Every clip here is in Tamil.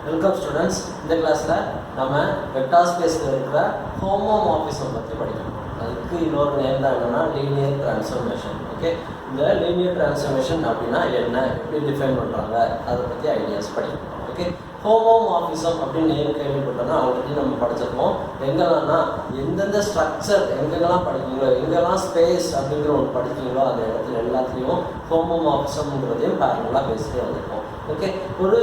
Welcome students. இந்த கிளாஸில் நம்ம வெக்டார் ஸ்பேஸில் இருக்கிற ஹோமோமார்பிசம் பற்றி படிக்கணும். அதுக்கு இன்னொரு நேம் தான் என்னென்னா லீனியர் டிரான்ஸ்ஃபர்மேஷன். ஓகே, இந்த லீனியர் டிரான்ஸ்ஃபர்மேஷன் அப்படின்னா என்ன, எப்படி டிஃபைன் பண்ணுறாங்க, அதை பற்றி ஐடியாஸ் படிக்கணும். ஓகே, ஹோமோமார்பிசம் அப்படின்னு நேம் கேள்விப்பட்டோம்னா ஆல்ரெடி நம்ம படிச்சிருக்கோம். எங்கெல்லாம்னா எந்தெந்த ஸ்ட்ரக்சர் எங்கெல்லாம் படிக்கீங்களோ, எங்கெல்லாம் ஸ்பேஸ் அப்படிங்கிற ஒன்று படிக்கீங்களோ அந்த இடத்துல எல்லாத்துலேயும் ஹோமோமார்பிசம்ங்கிறதையும் பேரலாக பேசிட்டே வந்திருக்கோம். ஓகே, ஒரு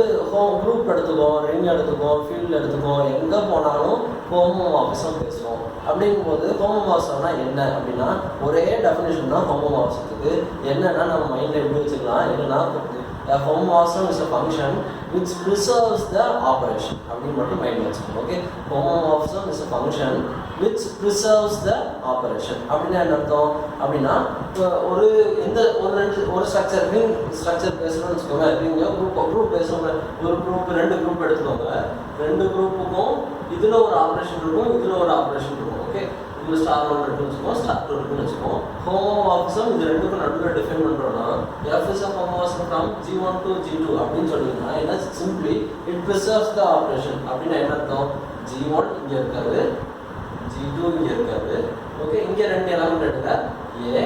குரூப் எடுத்துக்கோம், ரிங் எடுத்துக்கோம், ஃபீல்டு எடுத்துக்கோம், எங்கே போனாலும் ஹோமோமார்பிசம் பேசுவோம். அப்படிங்கும்போது ஹோமோமார்பிசம்னா என்ன அப்படின்னா ஒரே டெஃபினேஷன் தான் ஹோமோமார்பிசத்துக்கு. என்னன்னா நம்ம மைண்டில் எப்படி வச்சுக்கலாம், என்னன்னா a homomorphism is a function which preserves the operation அப்படின்னு மட்டும் மைண்டில் வச்சுக்கணும். Okay, homomorphism is a function which preserves the operation அப்படின்னா என்ன அர்த்தம் அப்படின்னா ஒரு எந்த ஒரு ஸ்ட்ரக்சர் ரிங் ஸ்ட்ரக்சர் பேசணும்னு வச்சுக்கோங்க. ரிங்க குரூப் பேசுவாங்க. ஒரு குரூப் ரெண்டு குரூப் எடுத்துக்கோங்க. ரெண்டு குரூப்புக்கும் இதில் ஒரு ஆப்ரேஷன் இருக்கும், இதில் ஒரு ஆப்ரேஷன் இருக்கும். ஓகே, இதில் ஸ்டார் 1 இருக்குன்னு வச்சுக்கோம், ஸ்டார் 2 இருக்குன்னு வச்சுக்கோம். ஹோமோமார்பிசம் இது ரெண்டுக்கும் நடுவில் டிஃபைன் பண்ணுறோம்னா F is a homomorphism from G1 to G2 அப்படின்னு சொல்லிங்கன்னா என்ன, simply it preserves the operation. அப்படின்னா என்ன அர்த்தம், G1 இங்கே இருக்காது, G2 இங்கே இருக்காது. ஓகே, இங்கே ரெண்டு எலமெண்ட் எடுங்க, A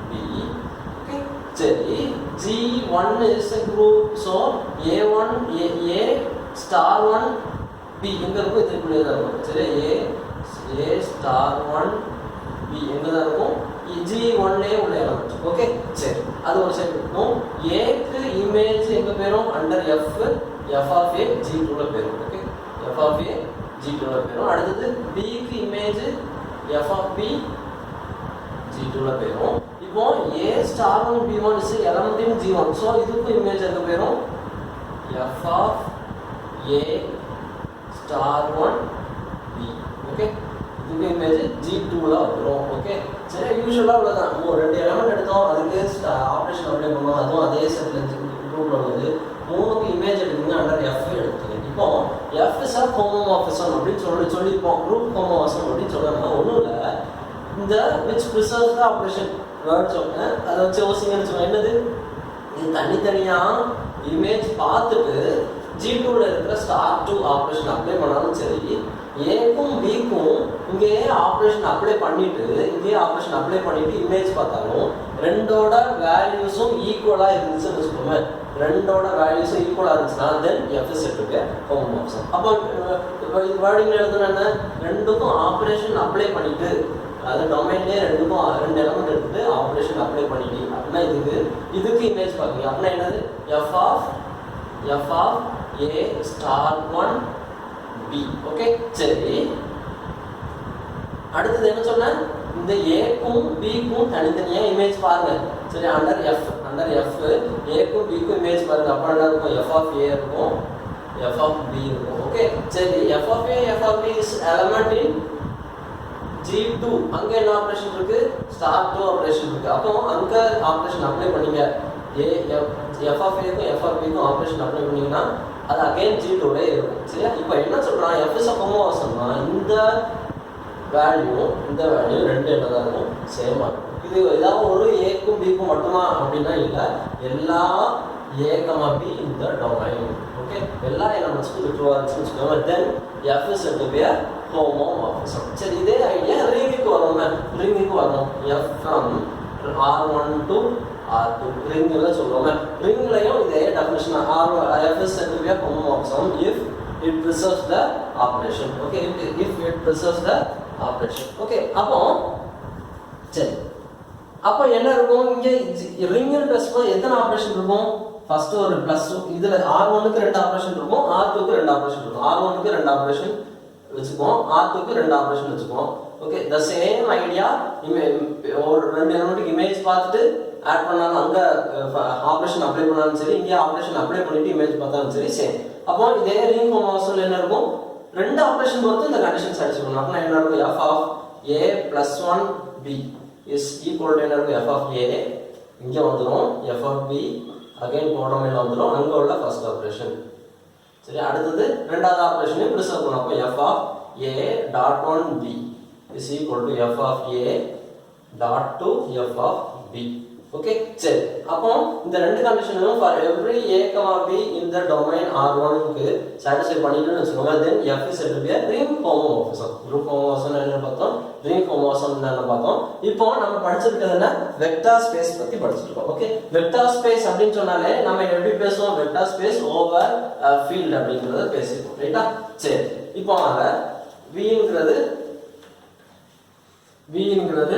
B. ஓகே, சரி, G1 is a group, so A1 A star 1 B எங்கே இருக்கும், இதுக்குள்ளே தான் இருக்கும். சரி, A star 1 B எங்கே தான் இருக்கும், G1லே உள்ள எலமெண்ட். ஓகே, சரி, அது ஒரு சைடு இருக்கும். ஏக்கு இமேஜ் எங்கே போயிடும், அண்டர் F ஆஃப் A G2ல போயிடும். ஓகே, F ஆஃப் A G2ல போயிடும். அடுத்தது Bக்கு இமேஜ் F ஆஃப் B G2ல போயிடும். இப்போ A star 1 B1 is element in G1, so இதுக்கு இமேஜ் எங்கே போயிடும், F of A star 1 B. Okay, இதுக்கு இமேஜ் G2ல வந்துடும். ஓகே, சரி, யூஸ்வலாக உள்ளதான். ரெண்டு எலமெண்ட் எடுத்தோம், அதுக்கு ஆப்ரேஷன் அப்ளை பண்ணோம், அதுவும் அதே செட்டில் குரூப்பில் வந்து மூணுக்கு இமேஜ் எடுத்தீங்க, அண்டர் F எடுத்துங்க. இப்போ F இஸ் ஆஃப் ஹோமோமார்பிசம் அப்படின்னு சொல்லியிருப்போம். குரூப் ஹோமோமார்பிசம் அப்படின்னு சொல்கிறாங்க. ஒன்றும் இல்லை, இந்த which preserves the operation word சொன்னேன், அதை வச்சு யோசிங்கன்னு சொன்னேன். என்னது, இது தனித்தனியாக இமேஜ் பார்த்துட்டு G2ல இருக்கிற ஸ்டார் 2 ஆப்ரேஷன் அப்ளை பண்ணாலும் சரி, ஏக்கும் பிக்கும் இங்கேயே ஆப்ரேஷன் அப்ளை பண்ணிட்டு இங்கேயே ஆப்ரேஷன் அப்ளை பண்ணிட்டு இமேஜ் பார்த்தாலும் ரெண்டோட வேல்யூஸும் ஈக்குவலாக இருந்துச்சுன்னு வச்சுக்கோங்க. ரெண்டோட வேல்யூஸும் ஈக்குவலாக இருந்துச்சுன்னா தென் F is said to be homomorphism. அப்போ இப்போ இது வேர்டிங் எழுதுனா என்ன, ரெண்டுக்கும் ஆப்ரேஷன் அப்ளை பண்ணிட்டு, அது டொமைன்லேயே ரெண்டுக்கும் ரெண்டு எலமெண்ட் எடுத்துட்டு ஆப்ரேஷன் அப்ளை பண்ணிட்டு அப்படின்னா இதுக்கு இமேஜ் பார்க்குறீங்க. அப்படின்னா என்னது, F of A star 1 B. Okay, சரி, அடுத்தது என்ன சொன்னேன், இந்த ஏக்கும் பிக்கும் தனித்தனியா இமேஜ் பாருங்க. சரி, அண்டர் F ஏக்கும் பிக்கும் இமேஜ் பாருங்க. அப்போ என்ன இருக்கும், F ஆஃப் A இருக்கும், F ஆஃப் B இருக்கும். ஓகே, சரி, F of A F of B is element in G2. அங்க என்ன ஆப்ரேஷன் இருக்கு, ஸ்டார் 2 ஆப்ரேஷன் இருக்கு. அப்போ அங்க ஆப்ரேஷன் அப்ளை பண்ணீங்க, F ஆஃப் Aக்கும் F ஆஃப் Bக்கும் ஆப்ரேஷன் அப்ளை பண்ணீங்கன்னா அது அகைன் G2லே இருக்கும். சரியா, இப்போ என்ன சொல்றான், F இஸ் ஆஃப் ஹோமோமார்பிசம்னா இந்த வேல்யூ ரெண்டு என்னதான் இருக்கும், சேமா இருக்கும். இது ஏதாவது ஒரு ஏக்கும் பிக்கும் மட்டுமா அப்படின்னா இல்லை, எல்லா A, B இந்த டொமைன். ஓகே, எல்லா எலமெண்ட்ஸ்க்கும் ட்ரூவா இருந்துச்சுன்னு வச்சுக்கோங்க, தென் F is said to be a homomorphism. சரி, இதே ஐடியா ரிங்குக்கு வரணும். F from R1 to R2 ரிங்கில் சொல்லுவாங்க. ரிங்லையும் இதே definition, F is said to be a homomorphism if it preserves the operation. Okay, if it preserves the operation. Okay, அப்போ சரி, அப்போ என்ன இருக்கும், இங்கே ரிங்கில் பேசும்போது எத்தனை ஆப்ரேஷன் இருக்கும், ஃபர்ஸ்ட் ஒரு பிளஸ், இதில் R1க்கு 2 ஆப்ரேஷன் இருக்கும், R2க்கு 2 ஆப்ரேஷன் இருக்கும். R1க்கு 2 ஆப்ரேஷன் வச்சுக்குவோம், R2க்கு 2 ஆப்ரேஷன் வச்சுக்குவோம். ஓகே, த சேம் ஐடியா, ஒரு ரெண்டு எலமெண்ட்டுக்கு இமேஜ் பார்த்துட்டு ஆட் பண்ணாலும் அங்கே ஆப்ரேஷன் அப்ளை பண்ணாலும் சரி, இங்கே ஆப்ரேஷன் அப்ளை பண்ணிட்டு இமேஜ் பார்த்தாலும் சரி, சேம். அப்போ இதே ரிங் ஹோமோமார்பிசம்ல என்ன இருக்கும், ரெண்டு ஆப்ரேஷன் பொறுத்து இந்த கண்டிஷன் சாட்டிஸ்ஃபை. அப்போ என்ன இருக்கும், F of A plus 1 B is equal to என்ன இருக்கும், F ஆஃப் A இங்கே வந்துடும், F ஆஃப் B அகைன் கோடமையில் வந்துடும், அங்கே உள்ள ஃபர்ஸ்ட் ஆப்ரேஷன். சரி, அடுத்தது ரெண்டாவது ஆப்ரேஷனையும் ப்ரிசர்வ் பண்ணும். அப்போ F of A dot 1 B is equal to F of A dot 2 F of B. Okay சரி அப்போ இந்த ரெண்டு கண்டிஷனும் for every a b in the domain R1 க்கு சாட்டிஸ்ஃபை பண்ணிட்டோம்னு வெச்சுக்கோங்க then f is said to be a ring homomorphism group homomorphism என்ன பார்த்தோம் ring homomorphism என்ன பார்த்தோம் இப்போ நம்ம படிச்சிருக்கிறது என்ன வெக்டார் ஸ்பேஸ் பத்தி படிச்சிருக்கோம் ஓகே வெக்டார் ஸ்பேஸ் அப்படினு சொன்னாலே நம்ம எப்படி பேசுவோம் வெக்டார் ஸ்பேஸ் ஓவர் ஃபீல்ட் அப்படிங்கறத பேசிப்போம் ரைட்டா சரி இப்போ அங்க v ங்கிறது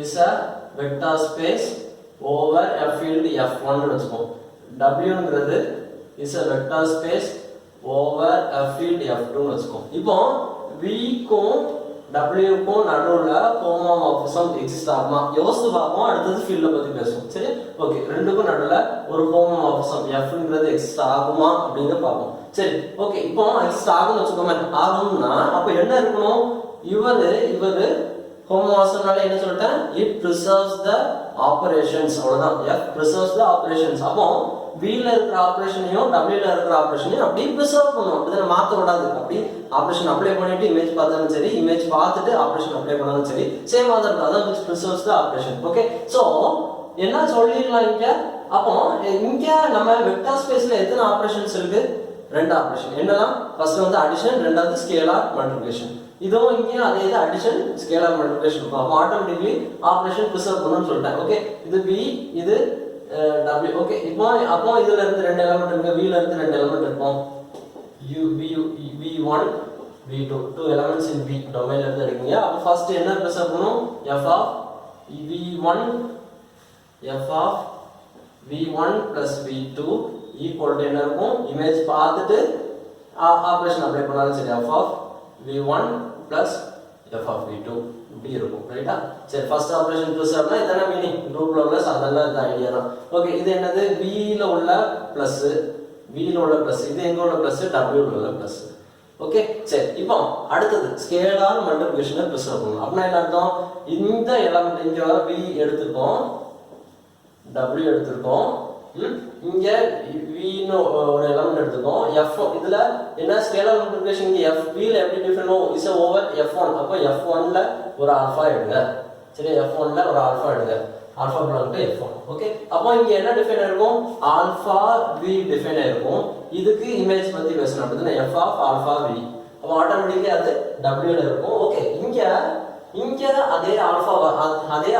is a vector space over a field f1 னு வெச்சுப்போம் w ங்கிறது is a vector space over a field f2 னு வெச்சுப்போம் இப்போ v க்கும் w க்கும் நடுவுல ஹோமோமார்பிசம் எக்ஸிஸ்ட் ஆகுமா யோசிச்சு பார்ப்போம் அடுத்து ஃபீல்ட பத்தி பேசுவோம் சரி ஓகே ரெண்டுக்கும் நடுவுல ஒரு ஹோமோமார்பிசம் f ங்கிறது எக்ஸிஸ்ட் ஆகுமா அப்படிங்க பார்ப்போம் சரி ஓகே இப்போ எக்ஸிஸ்ட் ஆகும்னு வெச்சுக்கோங்க ஆகும்னா அப்ப என்ன இருக்கணும் இவரு homomorphismனால என்ன சொல்லிட்டேன் it preserves the operations அவ்வளவுதான் f preserves the operations அப்போ v ல இருக்கிற ஆபரேஷனையும் w ல இருக்கிற ஆபரேஷனையும் அப்படியே preserve பண்ணனும் அப்படி மாத்த கூடாது அப்படி ஆபரேஷன் அப்ளை பண்ணிட்டு இமேஜ் பார்த்தாலும் சரி இமேஜ் பார்த்துட்டு ஆபரேஷன் அப்ளை பண்ணாலும் சரி சேம் ஆதர் அதான் which preserves the operation okay so என்ன சொல்லிரலாம் இங்க அப்போ இங்க நம்ம வெக்டார் ஸ்பேஸ்ல எத்தனை ஆபரேஷன்ஸ் இருக்கு ரெண்டு ஆபரேஷன் என்னலாம் ஃபர்ஸ்ட் வந்து அடிஷன் ரெண்டாவது ஸ்கேலார் மல்டிப்ளிகேஷன் இதுவும் இங்க அதே இது அடிஷன் ஸ்கேலார் மல்டிப்ளிகேஷன் அப்ப ஆட்டோமேட்டிக்கலி ஆபரேஷன் ப்ரிசர்வ் பண்ணனும்னு சொல்லிட்டேன் ஓகே இது v இது w ஓகே இப்போ அப்போ இதுல இருந்து ரெண்டு எலிமெண்ட் இருக்கு v ல இருந்து ரெண்டு எலிமெண்ட் இருக்கும் v1 v2 two elements in v டொமைன்ல இருந்து எடுக்கீங்க அப்ப ஃபர்ஸ்ட் என்ன ப்ரிசர்வ் பண்ணனும் f of v1 plus v2 equal to என்ன இருக்கும் இமேஜ் பார்த்துட்டு ஆபரேஷன் அப்ளை பண்ணாலும் சரி f of v1 plus f of v2 இப்படி இருக்கும் ரைட்டா சரி ஃபர்ஸ்ட் ஆபரேஷன் ப்ளஸ்னா இதான மீனிங் குரூப்ல உள்ள சாதாரண இந்த ஐடியா தான் ஓகே இது என்னது v ல உள்ள பிளஸ் இது எங்க உள்ள பிளஸ் w ல உள்ள பிளஸ் ஓகே சரி இப்போ அடுத்து ஸ்கேலார் மல்டிப்ளிகேஷனை ப்ரிசர்வ் பண்ணனும் அப்படினா என்ன அர்த்தம் இந்த எலிமெண்ட் இங்க v எடுத்துக்கோம் w எடுத்துக்கோம் இங்க v னு ஒரு எலிமெண்ட் எடுத்துக்கோம் f இதுல என்ன ஸ்கேலார் மல்டிப்ளிகேஷன் இங்க f v ல எப்படி டிஃபைன் இஸ் ஓவர் f1 அப்ப f1 ல ஒரு ஆல்பா எடுங்க சரி f1 ல ஒரு ஆல்பா எடுங்க alpha belong to f1 okay அப்ப இங்க என்ன டிஃபைன் இருக்கும் ஆல்பா v டிஃபைன் இருக்கும் இதுக்கு இமேஜ் பத்தி பேசணும் அப்படினா f of ஆல்பா v அப்ப ஆட்டோமேட்டிக்கலி அது w ல இருக்கும் ஓகே இங்க அதே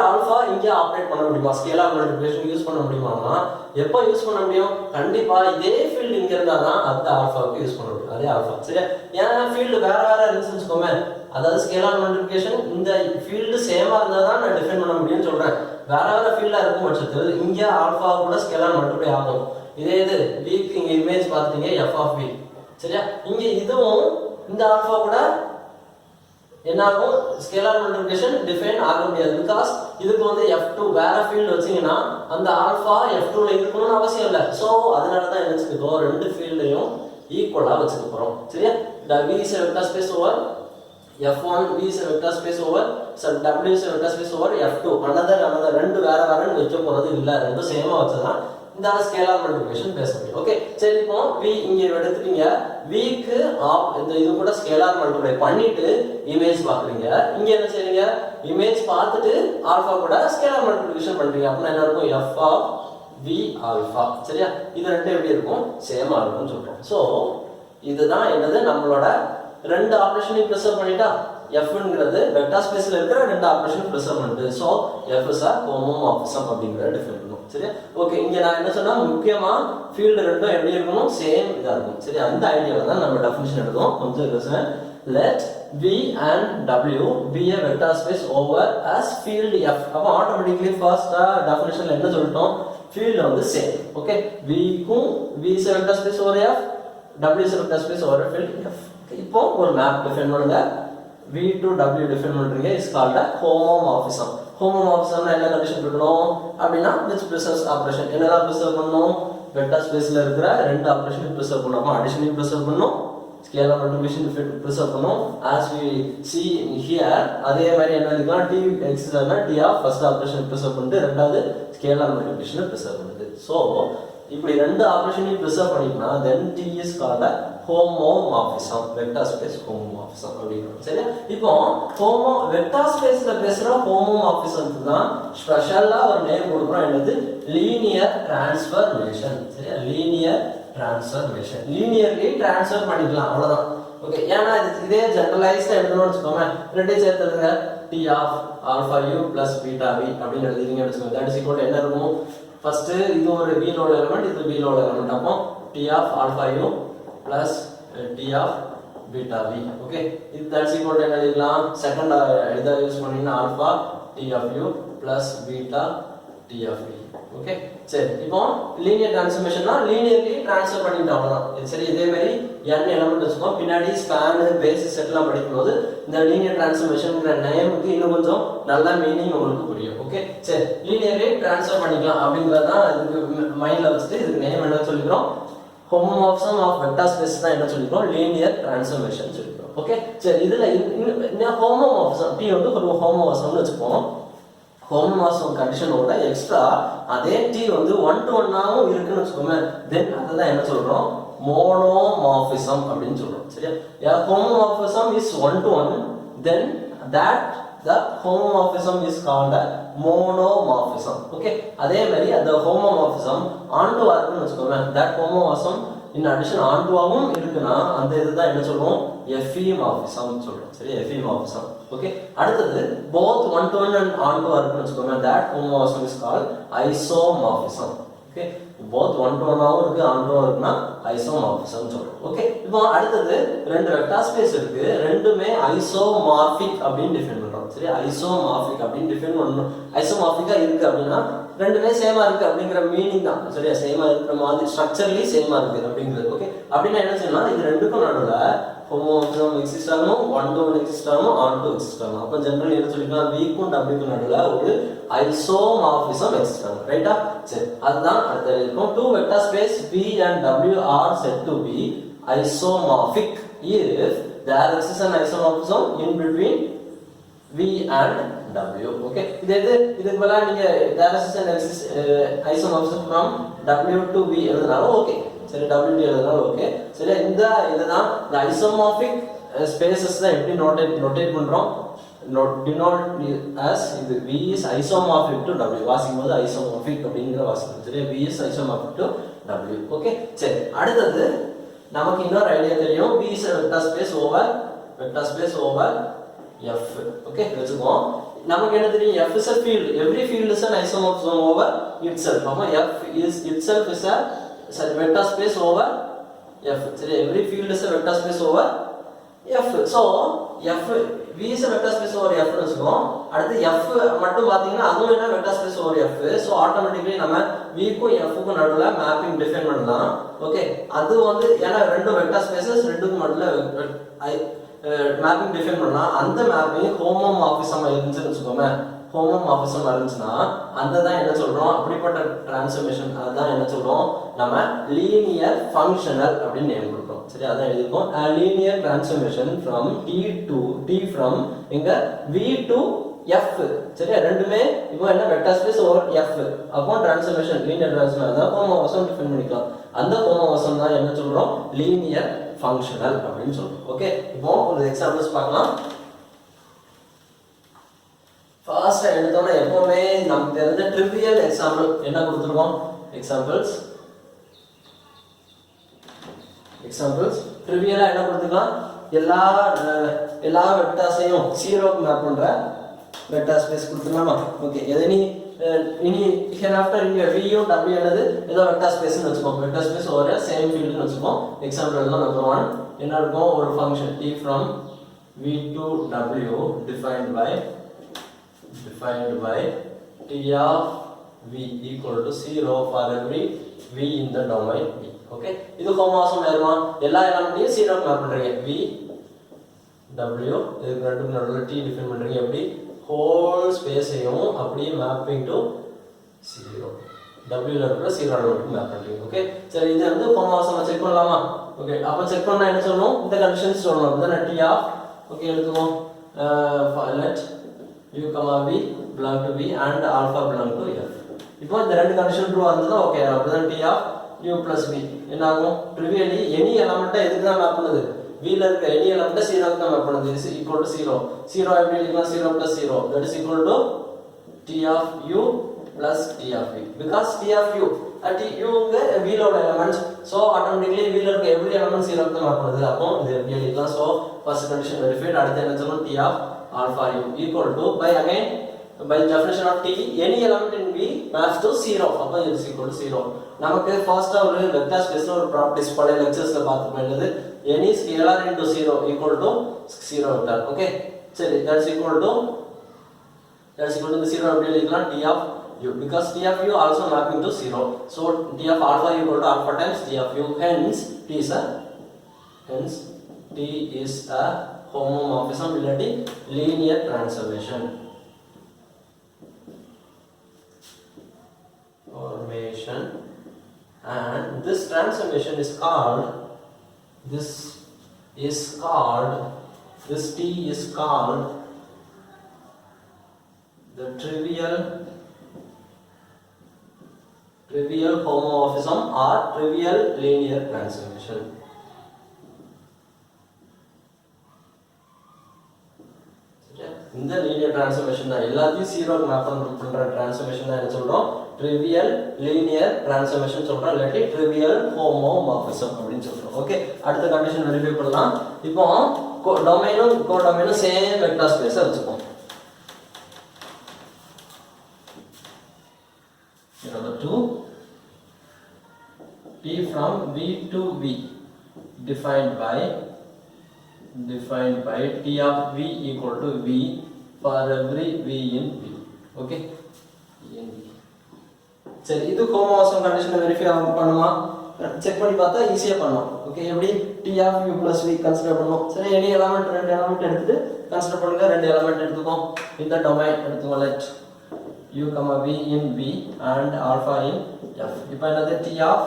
ஆல்பா இங்க ஆபரேட் பண்ண முடியுமா ஸ்கேலார் மல்டிப்ளிகேஷன் யூஸ் பண்ண முடியுமானா எப்போ யூஸ் பண்ண முடியும் கண்டிப்பா இதே ஃபீல்ட் இங்க இருந்தா தான் அந்த ஆல்பாவுக்கு யூஸ் பண்ண முடியும் அதே ஆல்பா சரியா ஏன்னா ஃபீல்ட் வேற இருந்துச்சுன்னு வெச்சுக்கோமே அதாவது ஸ்கேலார் மல்டிப்ளிகேஷன் இந்த ஃபீல்ட் சேமா இருந்தா தான் நான் டிஃபைன் பண்ண முடியும்னு சொல்றேன் வேற ஃபீல்டா இருக்கும் பட்சத்தில் இங்க ஆல்பா கூட ஸ்கேலார் மல்டிப்ளை ஆகும் இதே இது v க்கு இங்க இமேஜ் பாத்தீங்க f of v சரியா இங்க இதுவும் இந்த ஆல்பா கூட என்ன ஆகும் ஸ்கேலார் மல்டிப்ளிகேஷன் டிஃபைன் ஆக முடியாது பிகாஸ் இதுக்கு வந்து f2 வேற ஃபீல்ட் வச்சீங்கன்னா அந்த ஆல்பா f2 ல இருக்கணும்னு அவசியம் இல்ல சோ அதனால தான் என்ன செஞ்சுக்கோ ரெண்டு ஃபீல்டையும் ஈக்குவலா வச்சுக்க போறோம் சரியா v is a vector space over f1 v is a vector space over w is a vector space over f2 another ரெண்டு வேற வேறன்னு வைக்க போறது இல்ல ரெண்டும் சேமா வச்சதான் இந்த ஸ்கேலார் மல்டிப்ளிகேஷன் பேச முடியும் ஓகே சரி இப்போ v இங்க எடுத்துட்டீங்க v க்கு இந்த இது கூட ஸ்கேலார் மல்டிப்ளை பண்ணிட்டு இமேஜ் பாக்குறீங்க இங்க என்ன செய்றீங்க இமேஜ் பார்த்துட்டு ஆல்பா கூட ஸ்கேலார் மல்டிப்ளிகேஷன் பண்றீங்க அப்ப என்ன இருக்கும் f of v ஆல்பா சரியா இது ரெண்டும் எப்படி இருக்கும் சேமா இருக்கும்னு சொல்றோம் சோ இதுதான் என்னது நம்மளோட ரெண்டு ஆபரேஷனையும் ப்ரிசர்வ் பண்ணிட்டா f ங்கிறது வெக்டார் ஸ்பேஸ்ல இருக்கிற ரெண்டு ஆபரேஷன் ப்ரிசர்வ் பண்ணுது so f is a homomorphism அப்படிங்கறத டிஃபைன் பண்ணும் சரியா ஓகே இங்க நான் என்ன சொன்னா முக்கியமா ஃபீல்ட் ரெண்டும் எப்படி இருக்கணும் சேம் இதா இருக்கும் சரி அந்த ஐடியால தான் நம்ம டெஃபினிஷன் எடுத்தோம் கொஞ்சம் யோசிங்க let v and w be a vector space over as field f அப்ப ஆட்டோமேட்டிக்கலி ஃபர்ஸ்ட் டெஃபினிஷன்ல என்ன சொல்லிட்டோம் ஃபீல்ட் வந்து சேம் ஓகே v க்கும் v is a vector space over f w is a vector space over field f இப்போ ஒரு மேப் டிஃபைன் பண்ணுங்க v to w டிஃபைன் பண்றீங்க is called a homomorphism ஹோமோமார்பிசம்னா என்ன கண்டிஷன் இருக்கணும் அப்படினா which preserves operation என்னலாம் ப்ரிசர்வ் பண்ணனும் வெக்டார் ஸ்பேஸ்ல இருக்கிற ரெண்டு ஆபரேஷன் ப்ரிசர்வ் பண்ணனும் அடிஷனையும் ப்ரிசர்வ் பண்ணனும் ஸ்கேலார் மல்டிப்ளிகேஷன் ப்ரிசர்வ் பண்ணனும் as we see here அதே மாதிரி என்ன இருக்குன்னா t எக்ஸ்னா t of first operation preserve பண்ணிட்டு ரெண்டாவது ஸ்கேலார் மல்டிப்ளிகேஷன் ப்ரிசர்வ் பண்ணுது சோ இப்படி ரெண்டு ஆபரேஷனையும் ப்ரிசர்வ் பண்ணிட்டா then t is called a homomorphism, vector space homomorphism அப்படிங்கிறோம். சரியா? இப்போ வெக்டார் ஸ்பேஸ்ல பேசுற ஹோமோமார்பிசம் தான் ஸ்பெஷலா ஒரு நேம் கொடுக்குறோம். என்னது? Linear transformation. சரியா? Linear transformation. லீனியர்லி டிரான்ஸ்ஃபர் பண்ணிக்கலாம், அவ்வளவுதான். ஓகே, ஏன்னா இதே ஜெனரலைஸ்டா எழுதணும்னு வச்சுக்கோங்க. ரெண்டையும் சேர்த்துடுங்க. T of alpha u plus beta v அப்படின்னு எழுதிங்கன்னு வச்சுக்கோங்க. தட் இஸ் ஈக்குவல் டு என்ன இருக்கும்? ஃபர்ஸ்ட் இது ஒரு v லோட எலிமெண்ட், இது b லோட எலிமெண்ட். அப்போ T of alpha u plus T of beta v. Okay, இது தட் இஸ் ஈக்குவல் டு என்ன எழுதலாம்? செகண்ட் இத யூஸ் பண்ணீங்கன்னா alpha T of u plus beta T of v. Okay, சரி. இப்போ லீனியர் டிரான்ஸ்ஃபர்மேஷன்னா லீனியர்லி ட்ரான்ஸ்ஃபர் பண்ணிட்டோம், அவ்வளவுதான். சரி, இதே மாதிரி n எலிமெண்ட் வச்சுக்கோம். பின்னாடி ஸ்பேன் பேசிஸ் செட்லாம் படிக்கும்போது இந்த லீனியர் டிரான்ஸ்ஃபர்மேஷன்ங்கிற நேமுக்கு இன்னும் கொஞ்சம் நல்ல மீனிங் உங்களுக்கு புரியும். ஓகே, சரி. லீனியர்லி ட்ரான்ஸ்ஃபர் பண்ணிக்கலாம் அப்படிங்கறதான் இதுக்கு மைண்ட்ல வச்சுட்டு இதுக்கு நேம் என்ன சொல்லிக்கிறோம்? ஹோமோமார்பிசம் ஆஃப் வெக்டார் ஸ்பேஸ் தான் என்ன சொல்லிக்கிறோம்? லீனியர் டிரான்ஸ்ஃபர்மேஷன் சொல்லிக்கிறோம். ஓகே, சரி. இதுல ஹோமோமார்பிசம் T வந்து ஒரு ஹோமோமார்பிசம்னு வச்சுப்போம். ஹோமோமார்பிசம் கண்டிஷனோட எக்ஸ்ட்ரா அதே T வந்து 1-to-1 ஆவும் இருக்குன்னு வச்சுக்கோங்க. தென் அதுதான் என்ன சொல்றோம்? மோனோமார்பிசம் அப்படின்னு சொல்றோம். சரியா? A homomorphism is 1-to-1, then that the homomorphism is called a monomorphism. Okay, அதே மாதிரி அந்த homomorphism onto இருக்குன்னு வச்சுக்கோங்க. that homomorphism in addition onto ஆவும் இருக்குன்னா அந்த இதுதான் என்ன சொல்றோம்? effimorphism சொல்றோம். சரி, effimorphism. ஓகே, அடுத்தது both 1-to-1 and onto இருக்குன்னு வச்சுக்கோங்க. that homomorphism is called isomorphism. Okay, both 1-to-1 ஆவும் இருக்கு, onto இருக்குன்னா isomorphism சொல்றோம். ஓகே, இப்போ அடுத்தது ரெண்டு வெக்டார் ஸ்பேஸ் இருக்கு. ரெண்டுமே ஐசோமார்பிக் அப்படின்னு டிஃபைன் பண்றோம். சரி, ஐசோமார்பிக் அப்படின்னு டிஃபைன் பண்ணனும். ஐசோமார்பிக்கா இருக்கு அப்படின்னா ரெண்டுமே சேமா இருக்கு அப்படிங்கிற மீனிங் தான். சரியா? சேமா இருக்கிற மாதிரி ஸ்ட்ரக்சரலி சேமா இருக்கு அப்படிங்கிறது. ஓகே, அப்படின்னா என்ன செய்யலாம்? இது ரெண்டுக்கும் நடுவுல ஹோமோமார்பிசம் எக்ஸிஸ்ட் ஆகணும், 1-to-1 எக்ஸிஸ்ட் ஆகணும், onto எக்ஸிஸ்ட் ஆகணும். அப்ப ஜெனரலி என்ன சொல்லிக்கலாம்? v க்கும் w க்கும் நடுவுல ஒரு ஐசோமார்பிசம் எக்ஸிஸ்ட் ஆகும். ரைட்டா? சரி, அதுதான் அடுத்து இருக்கும். Two vector space v and w are said to be isomorphic if there exists an isomorphism in between v and w. Okay, இதுக்கு பதிலா நீங்க there exists an isomorphism from w to v எழுதினாலும் ஓகே. சரி, w to எழுதினாலும் ஓகே. சரி, இதுதான் the isomorphic spaces தான் எப்படி நோட்டேட் பண்றோம்? denote as இது v is isomorphic to w. வாசிக்கும்போது isomorphic அப்படிங்கற வாசிக்கணும். சரி, v is isomorphic to w. Okay, சரி. அடுத்து நமக்கு இன்னொரு ஐடியா தெரியும். v is a vector space over f. Okay, வெச்சுக்கோம். நமக்கு என்ன தெரியும்? f is a field. Every field is an isomorphism over itself. அப்ப f is itself is a vector space over f. சரி, every field is a vector space over f. So f v is a vector space over f னு சொல்றோம். அடுத்து f மட்டும் பாத்தீங்கன்னா அதுவும் என்ன vector space over f. So automatically நம்ம v க்கும் f க்கும் நடுவுல மேப்பிங் டிஃபைன் பண்ணலாம். ஓகே, அது வந்து ஏன்னா ரெண்டு வெக்டர் ஸ்பேसेस ரெண்டுக்கும் நடுவுல மேப்பிங் டிஃபைன் பண்ணலாம். அந்த மேப்பிங் ஹோமோமார்பிசம் இருந்துச்சுன்னு வச்சுக்கோங்க. ஹோமோமார்பிசம் இருந்துச்சுன்னா அந்த தான் என்ன சொல்றோம்? அப்படிப்பட்ட டிரான்ஸ்ஃபர்மேஷன் அதான் என்ன சொல்றோம்? நம்ம லீனியர் ஃபங்க்ஷனல் அப்படின்னு நேம் கொடுக்கிறோம். சரி, அதான் எழுதிருக்கோம். a linear transformation from t from எங்க v to f. சரியா? ரெண்டுமே இப்போ என்ன வெக்டர் ஸ்பேஸ் ஓவர் f. அப்போ டிரான்ஸ்ஃபர்மேஷன் லீனியர் டிரான்ஸ்ஃபர்மேஷன் அதான் ஹோமோமார்பிசம் டிஃபைன் பண்ணிக்கலாம். அந்த ஹோமோமார்பிசம் தான் என்ன சொல்றோம்? லீனியர் ஃபங்க்ஷனல் அப்படின்னு சொல்றோம். ஓகே, இப்போ ஒரு எக்ஸாம்பிள்ஸ் பார்க்கலாம். ஃபர்ஸ்ட் எடுத்தோம்னா எப்பவுமே நமக்கு தெரிஞ்ச ட்ரிவியல் எக்ஸாம்பிள் என்ன கொடுத்துருக்கோம்? எக்ஸாம்பிள்ஸ் ட்ரிவியலா என்ன கொடுத்துக்கலாம்? எல்லா வெக்டர்ஸையும் ஜீரோக்கு மேப் பண்ற வெக்டர் ஸ்பேஸ் கொடுத்துக்கலாமா? ஓகே, இனி ஹியர்ஆஃப்டர் இங்க v யும் w என்னது ஏதோ வெக்டர் ஸ்பேஸ்னு வெச்சுக்கோம். வெக்டர் ஸ்பேஸ் ஒரு சேம் ஃபீல்ட்னு வெச்சுக்கோம். எக்ஸாம்பிள் எழுதலாம். நம்பர் 1 என்ன இருக்கும்? ஒரு function t from v to w defined by t of v equal to 0 for every v in the domain v. Okay, இது ஹோமோமார்பிசம் ஆயிருமா? எல்லா எலிமெண்ட்டையும் 0 க்கு மேப் பண்றீங்க. v w இதுக்கு ரெண்டுக்கு நடுவுல t டிஃபைன் பண்றீங்க. எப்படி? ஹோல் ஸ்பேஸையும் அப்படியே மேப்பிங் டு 0 w ல இருக்கிற 0 எலிமெண்ட்க்கு மேப் பண்றீங்க. ஓகே, சரி. இது வந்து ஹோமோமார்பிசம் செக் பண்ணலாமா? ஓகே, அப்ப செக் பண்ணா என்ன சொல்லணும்? இந்த கண்டிஷன்ஸ் சொல்லணும். அப்பதான் t of ஓகே எடுத்துக்கோம். let u, v belong to v and alpha belong to f. இப்போ இந்த ரெண்டு கண்டிஷன் ட்ரூ ஆனதுனா ஓகே, அப்பதான் t of u plus v என்ன ஆகும் trivially any element எதுக்கு தான் மேப் பண்ணுது v ல இருக்க any element 0 க்கு தான் மேப் பண்ணுது is equal to 0 0 எப்படி எழுதலாம் 0 plus 0 that is equal to t of u plus t of v because t of u at u ங்க v ல உள்ள elements so automatically v ல இருக்க every element 0 க்கு தான் மேப் பண்ணுது அப்போ இது எப்படி எழுதலாம் so first condition verified அடுத்து என்ன சொல்லணும் t of alpha u equal to by again by definition of t any element in v maps to 0 அப்ப it is equal to 0 நமக்கு first ஒரு வெக்டர் ஸ்பேஸ்ல ஒரு ப்ராப்பர்ட்டிஸ் பழைய லெக்சர்ஸ்ல பார்த்தோம் என்னது any scalar into 0 equal to 0 vector okay சரி that's equal to the 0 அப்படி எழுதலாம் t of u because t of u also mapping to 0 so t of alpha equal to alpha times t of u hence t is a homomorphism relating linear transformation and this transformation is called this t is called the trivial homomorphism or trivial linear transformation இந்த linear transformation தான் எல்லாத்தையும் ஜீரோக்கு மேப் பண்ற transformation தான் என்ன சொல்றோம் trivial linear transformation சொல்றோம் இல்லாட்டி trivial homomorphism அப்படினு சொல்றோம் ஓகே அடுத்த கண்டிஷன் வெரிஃபை பண்ணலாம் இப்போ டொமைனும் கோடொமைனும் same vector ஸ்பேஸா வெச்சுப்போம் number 2 t from v to v defined by t of v equal to v for every v in v okay in v சரி இது ஹோமோமார்பிசம் கண்டிஷனை வெரிஃபை பண்ணுமா செக் பண்ணி பார்த்தா ஈஸியா பண்ணலாம் ஓகே எப்படி t of u plus v consider பண்ணனும் சரி any element ரெண்டு எலிமெண்ட் எடுத்துட்டு கன்சிடர் பண்ணுங்க ரெண்டு எலிமெண்ட் எடுத்துக்கோ இந்த டொமைன் எடுத்துக்கோ let u v in v and alpha in f இப்போ என்னது t of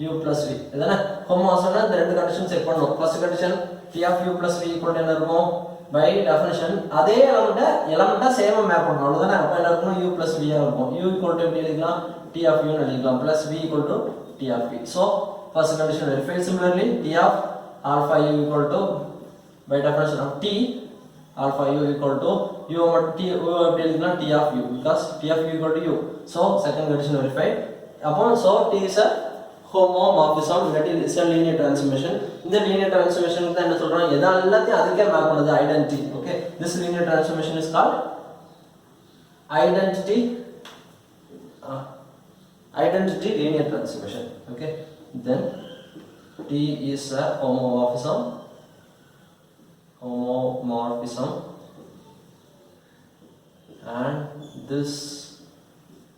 u plus v இதானே ஹோமோமார்பிசம்னா இந்த ரெண்டு கண்டிஷன் செக் பண்ணனும் first condition t of u plus v equal to என்ன இருக்கும் by definition அதே எலிமெண்டா சேமா மேப் பண்ணனும் அவ்வளவுதானே அப்ப என்ன இருக்கும் u plus v ஆ இருக்கும் u equal to எப்படி எழுதலாம் t of u னு எழுதலாம் plus v equal to t of v so first condition verified similarly t of alpha u equal to by definition of t alpha u equal to u எப்படி எழுதலாம் t of u because t of u equal to u so second condition verified upon so t is a homomorphism that is a linear transformation இந்த linear transformation க்கு என்ன சொல்றோம் எதா எல்லாத்தையும் அதுக்கே மேப் பண்ணுது identity okay this linear transformation is called identity linear transformation okay then t is a homomorphism and this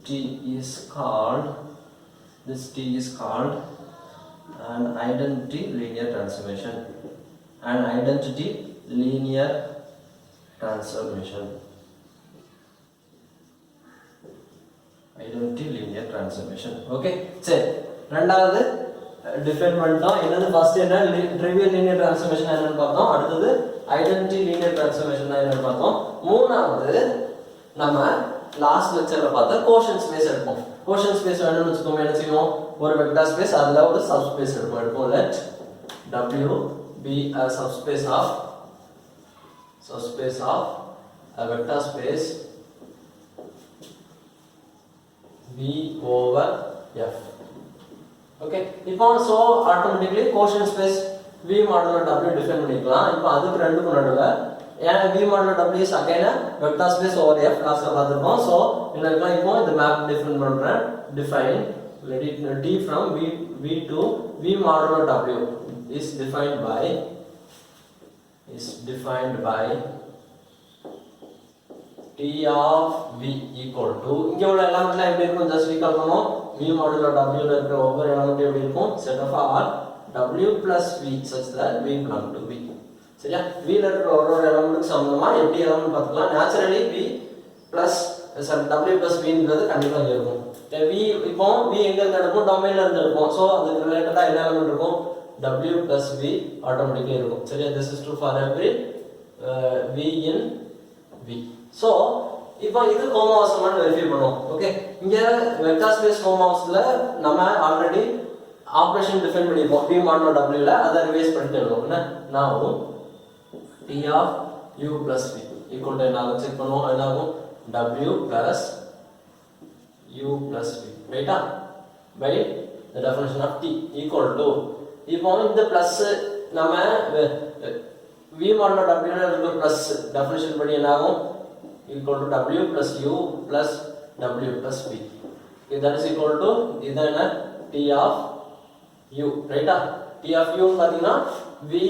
t is called an identity linear transformation okay சரி ரெண்டாவது டிஃபைன் பண்ணிட்டோம் என்னது ஃபர்ஸ்ட் என்ன trivial linear transformation என்னன்னு பார்த்தோம் அடுத்து identity linear transformation என்னன்னு பார்த்தோம் மூணாவது நம்ம லாஸ்ட் லெக்சர்ல பார்த்த கோஷன் ஸ்பேஸ் எடுப்போம் கோஷன் ஸ்பேஸ் வேணும்னு வெச்சுக்கோங்க என்ன செய்வோம் ஒரு வெக்டர் ஸ்பேஸ் அதுல ஒரு சப்ஸ்பேஸ் எடுப்போம் let w be a subspace of a vector space v over f okay இப்போ so automatically quotient space v modulo w define பண்ணிக்கலாம் இப்போ அதுக்கு ரெண்டுக்கும் நடுவுல ஏன்னா v modulo w is again a vector space over f லாஸ்ட்ல பார்த்திருக்கோம் so என்ன இருக்கலாம் இப்போ இந்த மேப் டிஃபைன் பண்றேன் define let it t from v to v modulo w is defined by t of v equal to இங்க உள்ள எலிமெண்ட்லாம் எப்படி இருக்கும் just recall பண்ணுவோம் v modulo w ல இருக்கிற ஒவ்வொரு எலிமெண்ட் எப்படி இருக்கும் set of all w plus v such that v belong to v சரியா v ல இருக்கிற ஒவ்வொரு எலிமெண்ட்க்கு சமமா எப்படி எலிமெண்ட் பார்க்கலாம் naturally v plus w plus v ன்றது கண்டிப்பா இருக்கும் v இப்போ v எங்க இருந்து எடுப்போம் டொமைன்ல இருந்து எடுப்போம் சோ அதுக்கு ரிலேட்டடா என்ன எலிமெண்ட் இருக்கும் w plus v ஆட்டோமேட்டிக்கலி இருக்கும் சரியா this is true for every v in v so இப்போ இது ஹோமோமார்பிசம் வெரிஃபை பண்ணுவோம் ஓகே இங்க வெக்டர் ஸ்பேஸ் ஹோமோமார்பிசம்ல நம்ம ஆல்ரெடி ஆப்ரேஷன் டிஃபைன் பண்ணிருப்போம் v mod w ல அதை ரிவைஸ் பண்ணிட்டு எழுதுவோம் என்ன now t of u plus v equal to என்ன ஆகும் செக் பண்ணுவோம் என்ன ஆகும் w plus u plus v ரைட்டா by the definition of t equal to இப்போ இந்த பிளஸ் நம்ம v mod w ல இருக்க பிளஸ் டெஃபினிஷன் படி என்ன ஆகும் equal to w plus u plus w plus v that is equal to இதான் என்ன t of u ரைட்டா t of u பாத்தீங்கன்னா v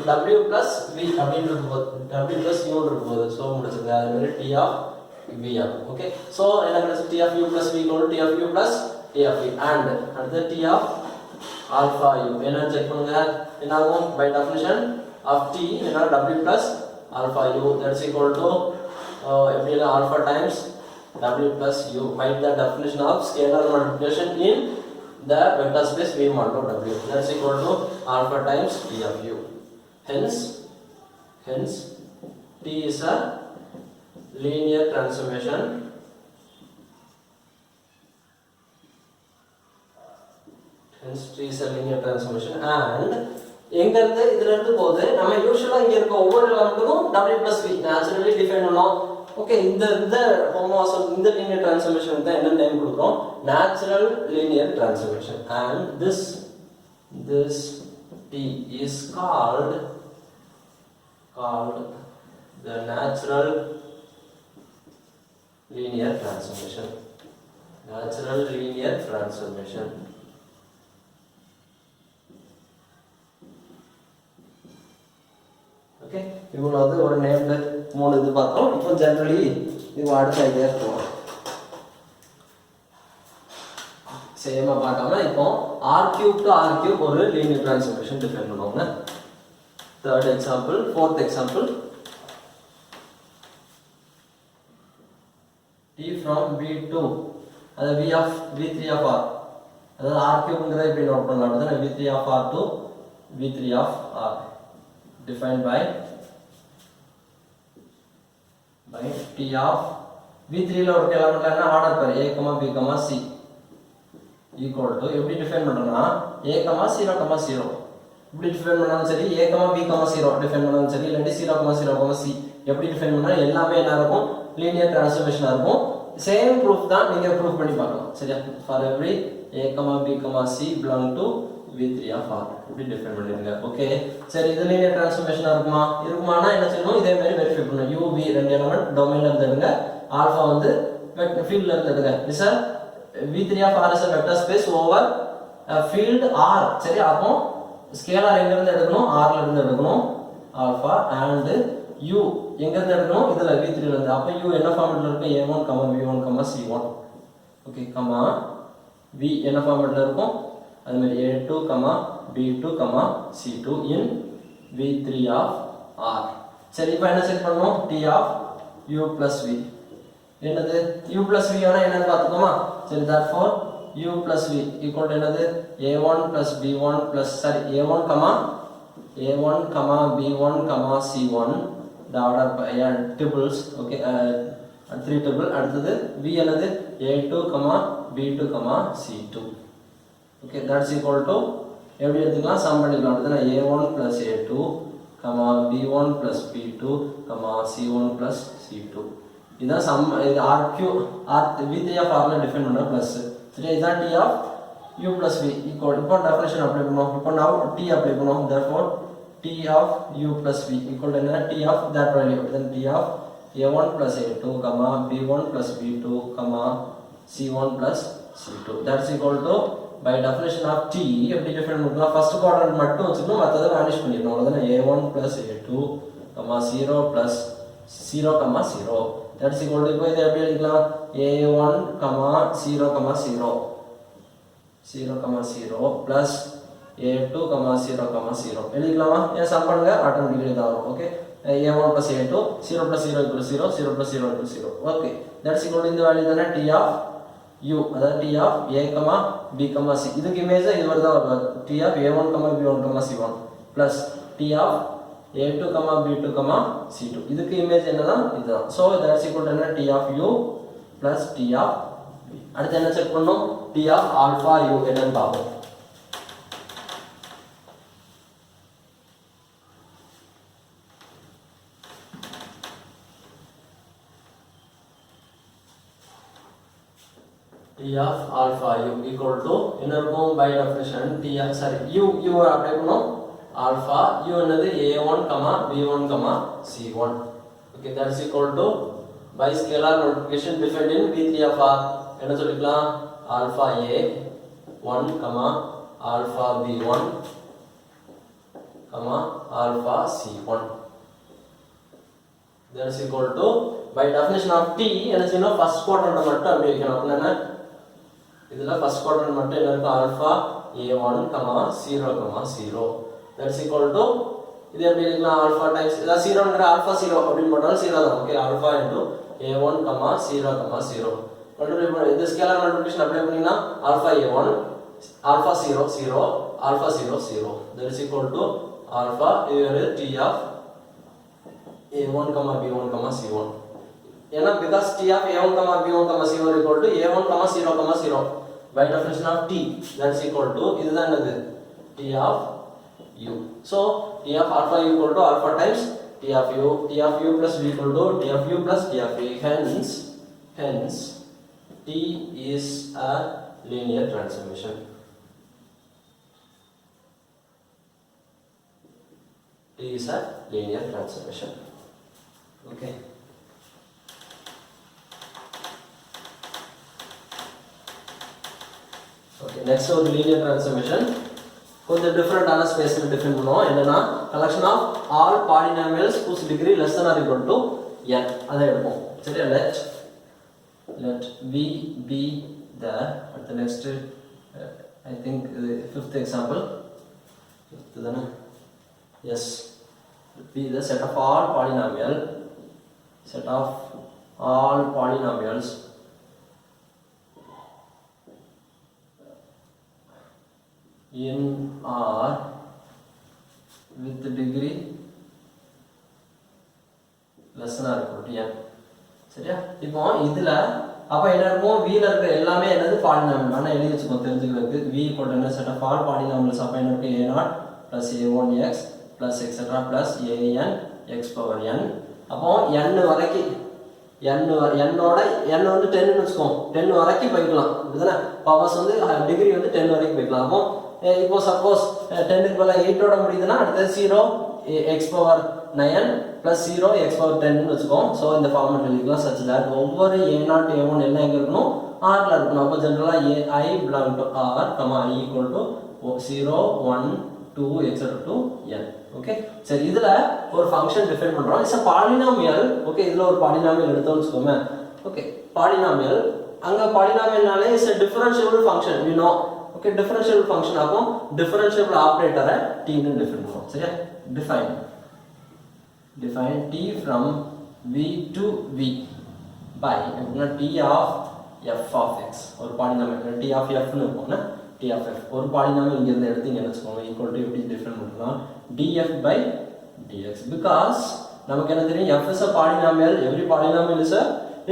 w plus v அப்படினு இருக்கும்போது w plus u இருக்கும்போது சோ முடிச்சது அது மாதிரி t of v ஆகும் ஓகே சோ என்ன கிடைச்சு t of u plus v equal to t of u plus t of v and அடுத்து t of alpha u என்ன செக் பண்ணுங்க என்ன ஆகும் by definition of t என்ன w plus alpha u that's equal to எப்படி alpha times w plus u by the definition of scalar multiplication in the vector space v mod w that's equal to alpha times t of u hence t is a linear transformation and எங்க இருந்து இதுல இருந்து போகுது நம்ம யூசுவலா இங்க இருக்க ஒவ்வொரு எலிமெண்ட்டுக்கும் w plus v naturally define பண்ணோம் ஓகே இந்த ஹோமோமார்ஃபிசம் இந்த லீனியர் டிரான்ஸ்ஃபார்மேஷன் தான் என்ன நேம் கொடுக்கிறோம் natural linear transformation and this t is called the natural linear transformation okay இவ்வளவு வந்து ஒரு நேம்ல மூணு இது பார்த்தோம் இப்போ ஜெனரலி இது அடுத்த ஐடியா போறோம் சேமா பார்க்காம இப்போ r³ to r³ ஒரு லீனியர் டிரான்ஸ்ஃபார்மேஷன் டிஃபைன் பண்ணுவோம்னா third example fourth example t from v2 அது v3 of r அதாவது r³ இப்படி நோட் பண்ணலாம் அதான் v3 of r to v3 of r defined by t of v3 ல ஒரு எலிமெண்ட் என்ன ஆர்டர் பாரு a b c equal to எப்படி டிஃபைன் பண்றோம்னா a 0 இப்படி டிஃபைன் பண்ணாலும் சரி a b 0 டிஃபைன் பண்ணாலும் சரி இல்ல 0 c எப்படி டிஃபைன் பண்ணா எல்லாமே என்ன இருக்கும் லீனியர் டிரான்ஸ்ஃபார்மேஷனா இருக்கும் சேம் ப்ரூஃப் தான் நீங்க ப்ரூஃப் பண்ணி பார்க்கலாம் சரியா for every a b c belong to v3 of r இப்படி டிஃபைன் பண்ணிருங்க ஓகே சரி இது லீனியர் டிரான்ஸ்ஃபார்மேஷனா இருக்குமானா என்ன செய்யணும் இதே மாதிரி வெரிஃபை பண்ணனும் u v ரெண்டு எலிமெண்ட் டொமைன்ல இருந்து எடுங்க ஆல்பா வந்து ஃபீல்ட்ல இருந்து எடுங்க this v3 of r is a vector space over a field r சரி அப்போ ஸ்கேலார் எங்க இருந்து எடுக்கணும் r ல இருந்து எடுக்கணும் ஆல்பா and u எங்க இருந்து எடுக்கணும் இதுல v3 ல இருந்து அப்ப u என்ன ஃபார்மட்ல இருக்கு a1 b1 c1 okay comma v என்ன ஃபார்மட்ல இருக்கும் அது மாதிரி a2 b2 c2 in v3 of r சரி இப்போ என்ன செக் பண்ணனும் t of u plus v என்னது u plus v ஆனா என்னன்னு பாத்துக்கோமா சரி therefore u plus v equal to என்னது a1 plus b1 plus sorry a1 b1 c1 the order by triples okay three triple அடுத்தது v என்னது a2 b2 c2 okay that's equal to எப்படி எடுத்துக்கலாம் சம் பண்ணிக்கலாம் அதுனா a1 plus a2 b1 plus b2 c1 plus c2 இதான் சம் இது r3 v3 of r ல டிஃபைன் பண்ணா பிளஸ் சரி இதான் t of u plus v equal இப்போ டெஃபினிஷன் அப்ளை பண்ணுவோம் இப்போ now t அப்ளை பண்ணுவோம் therefore t of u plus v equal to என்ன t of that value then t of a1 plus a2 b1 plus b2 c1 plus c2 that's equal to by definition of t எப்படி டிஃபைன் பண்ணலாம் ஃபர்ஸ்ட் குவாட்ரண்ட் மட்டும் வச்சுக்கணும் மத்தத வானிஷ் பண்ணிடணும் அவ்வளவுதான் a1 plus a2 0 plus 0 that's equal to இப்போ இத எப்படி எழுதலாம் a1 0 plus a2 0 எழுதிக்கலாமா ஏன் சம் பண்ணுங்க ஆட்டோமேட்டிக்கலி இதா வரும் okay a1 plus a2 0 plus 0 equals 0 plus 0 equals 0 okay that's equal to இந்த வேல்யூ தான t of u அதாவது t of a b c இதுக்கு இமேஜ் இது வரதா வரும் t of a1 b1 c1 plus t of a2 b2 c2 இதுக்கு இமேஜ் என்னதான் இதுதான் so that's equal to என்ன t of u plus t of v அடுத்து என்ன செக் பண்ணனும் t of alpha u என்னன்னு பாப்போம் T of alpha u equal to என்ன இருக்கும் by definition T of sorry u apply பண்ணோம் alpha u என்னது a1, b1, c1. Okay, that is equal to by scalar multiplication defined in V3 of R. என்ன சொல்லிக்கலாம் alpha a1, alpha b1, alpha c1. That is equal to by definition of T என்ன செய்யணும் first quadrant மட்டும் அப்படியே வைக்கணும். அப்படின்னா இதுல first quadrant மட்டும் என்ன இருக்கும் alpha a1, 0, 0. That is equal to இது எப்படி எழுதலாம் alpha times இத 0 ங்கற alpha 0 அப்படி போட்டாலும் 0 தான். Okay alpha into a1, 0, 0. Multiply பண்ணி இந்த ஸ்கேலார் மல்டிப்ளிகேஷன் அப்ளை பண்ணீங்கன்னா alpha a1, alpha 0, 0, alpha 0, 0. That is equal to alpha here T of a1, b1, c1. ஏன்னா because T of a1, b1, c1 equal to a1, 0, 0. By definition of T that is equal to இதுதான் என்னது T of u. So T of alpha equal to alpha times T of u plus v equal to T of u plus T of v. Hence T is a linear transformation. T is a linear transformation. Okay. Okay, next one linear transformation. கொஞ்சம் டிஃபரண்டான ஸ்பேஸ்ல டிஃபைன் பண்ணுவோம். என்னன்னா collection of all polynomials whose degree less than or equal to n அதை எடுப்போம். சரியா? let v be the at the next I think fifth example. Fifth தான? Yes. Be the set of all polynomials in R with the degree less than or equal to n. சரியா? இப்போ இதுல அப்ப என்ன இருக்கும் v ல இருக்க எல்லாமே என்னது பாலினாமியல். ஆனா எழுதி வச்சுக்கோ தெரிஞ்சுக்கிறதுக்கு v equal to set of all polynomials அப்ப என்ன இருக்கு a0 plus a1x plus etc plus an x power n. அப்போ n வரைக்கும் n ஓட n வந்து 10 னு வெச்சுக்கோ 10 வரைக்கும் போய்க்கலாம். இதுதானே பவர்ஸ் வந்து டிகிரி வந்து 10 வரைக்கும் போய்க்கலாம். அப்போ இப்போ சப்போஸ் 10 க்கு பதிலா 8 ஓட முடியுதுன்னா அடுத்து 0 x power 9 plus 0 x power 10 னு வெச்சுக்கோ. சோ இந்த ஃபார்மட் எழுதிக்கலாம் such that ஒவ்வொரு a0 a1 எல்லாம் எங்க இருக்கணும் r ல இருக்கணும். அப்ப ஜெனரலா I belong to r, I equal to 0 1 2 etc to n. Okay சரி இதுல ஒரு ஃபங்க்ஷன் டிஃபைன் பண்றோம். It's a polynomial. ஓகே இதுல ஒரு polynomial எடுத்தோம்னு வெச்சுக்கோமே. ஓகே polynomial அங்க polynomialனாலே it's a differentiable function we know. Okay differentiable function அப்போ differentiable operator t னு டிஃபைன் பண்ணுவோம். சரியா? define t from v to v by t of f of x ஒரு polynomial t of f னு இருக்கும்னா t of f ஒரு polynomial இங்க இருந்து எடுத்து இங்க வெச்சுக்கோங்க equal to எப்படி டிஃபைன் பண்றோம் df by dx because நமக்கு என்ன தெரியும் f is a polynomial. every polynomial is a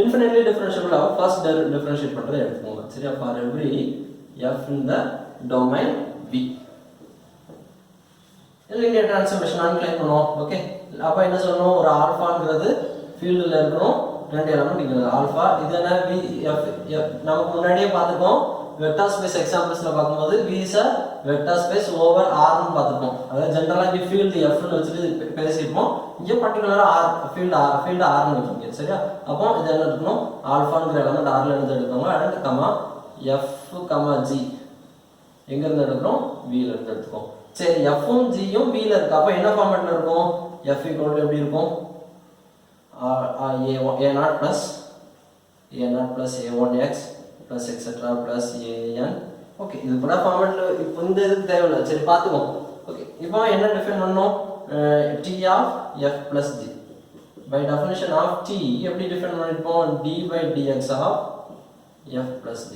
infinitely differentiable. our first differentiate பண்றத எடுத்துக்கோங்க. சரியா? for every f in the domain v linear transformation நான் கிளைம் பண்ணுவோம். ஓகே அப்ப என்ன சொல்லணும் ஒரு ஆல்பாங்கிறது ஃபீல்ட்ல இருக்கணும். ரெண்டு எலிமெண்ட் இங்க ஆல்பா இது என்ன v f நமக்கு முன்னாடியே பாத்துட்டோம். வெக்டர் ஸ்பேஸ் எக்ஸாம்பிள்ஸ்ல பாக்கும்போது v is a vector space over r னு பாத்துட்டோம். அதாவது ஜெனரலா இந்த ஃபீல்ட் f னு வச்சிட்டு பேசிப்போம். இங்க பர்టిక్యులரா r ஃபீல்ட் r னு வச்சிருக்கீங்க. சரியா? அப்போ இது என்ன இருக்கணும் ஆல்பாங்கற எலிமெண்ட் r ல இருந்து எடுத்துக்கோங்க. அடுத்து கமா f g எங்க இருந்து எடுக்கறோம் v ல இருந்து எடுத்துக்கோம். சரி f உம் g உம் v ல இருக்கு. அப்ப என்ன ஃபார்மட்ல இருக்கும் f equal to எப்படி இருக்கும் a0 plus a1x plus etc plus an. Okay இது கூட ஃபார்மட்ல இப்போ இந்த இதுக்கு தேவையில்லை. சரி பாத்துக்கோங்க. ஓகே இப்போ என்ன டிஃபைன் பண்ணனும் t of f plus g by definition of t எப்படி டிஃபைன் பண்ணிருப்போம் d by dx of f plus g.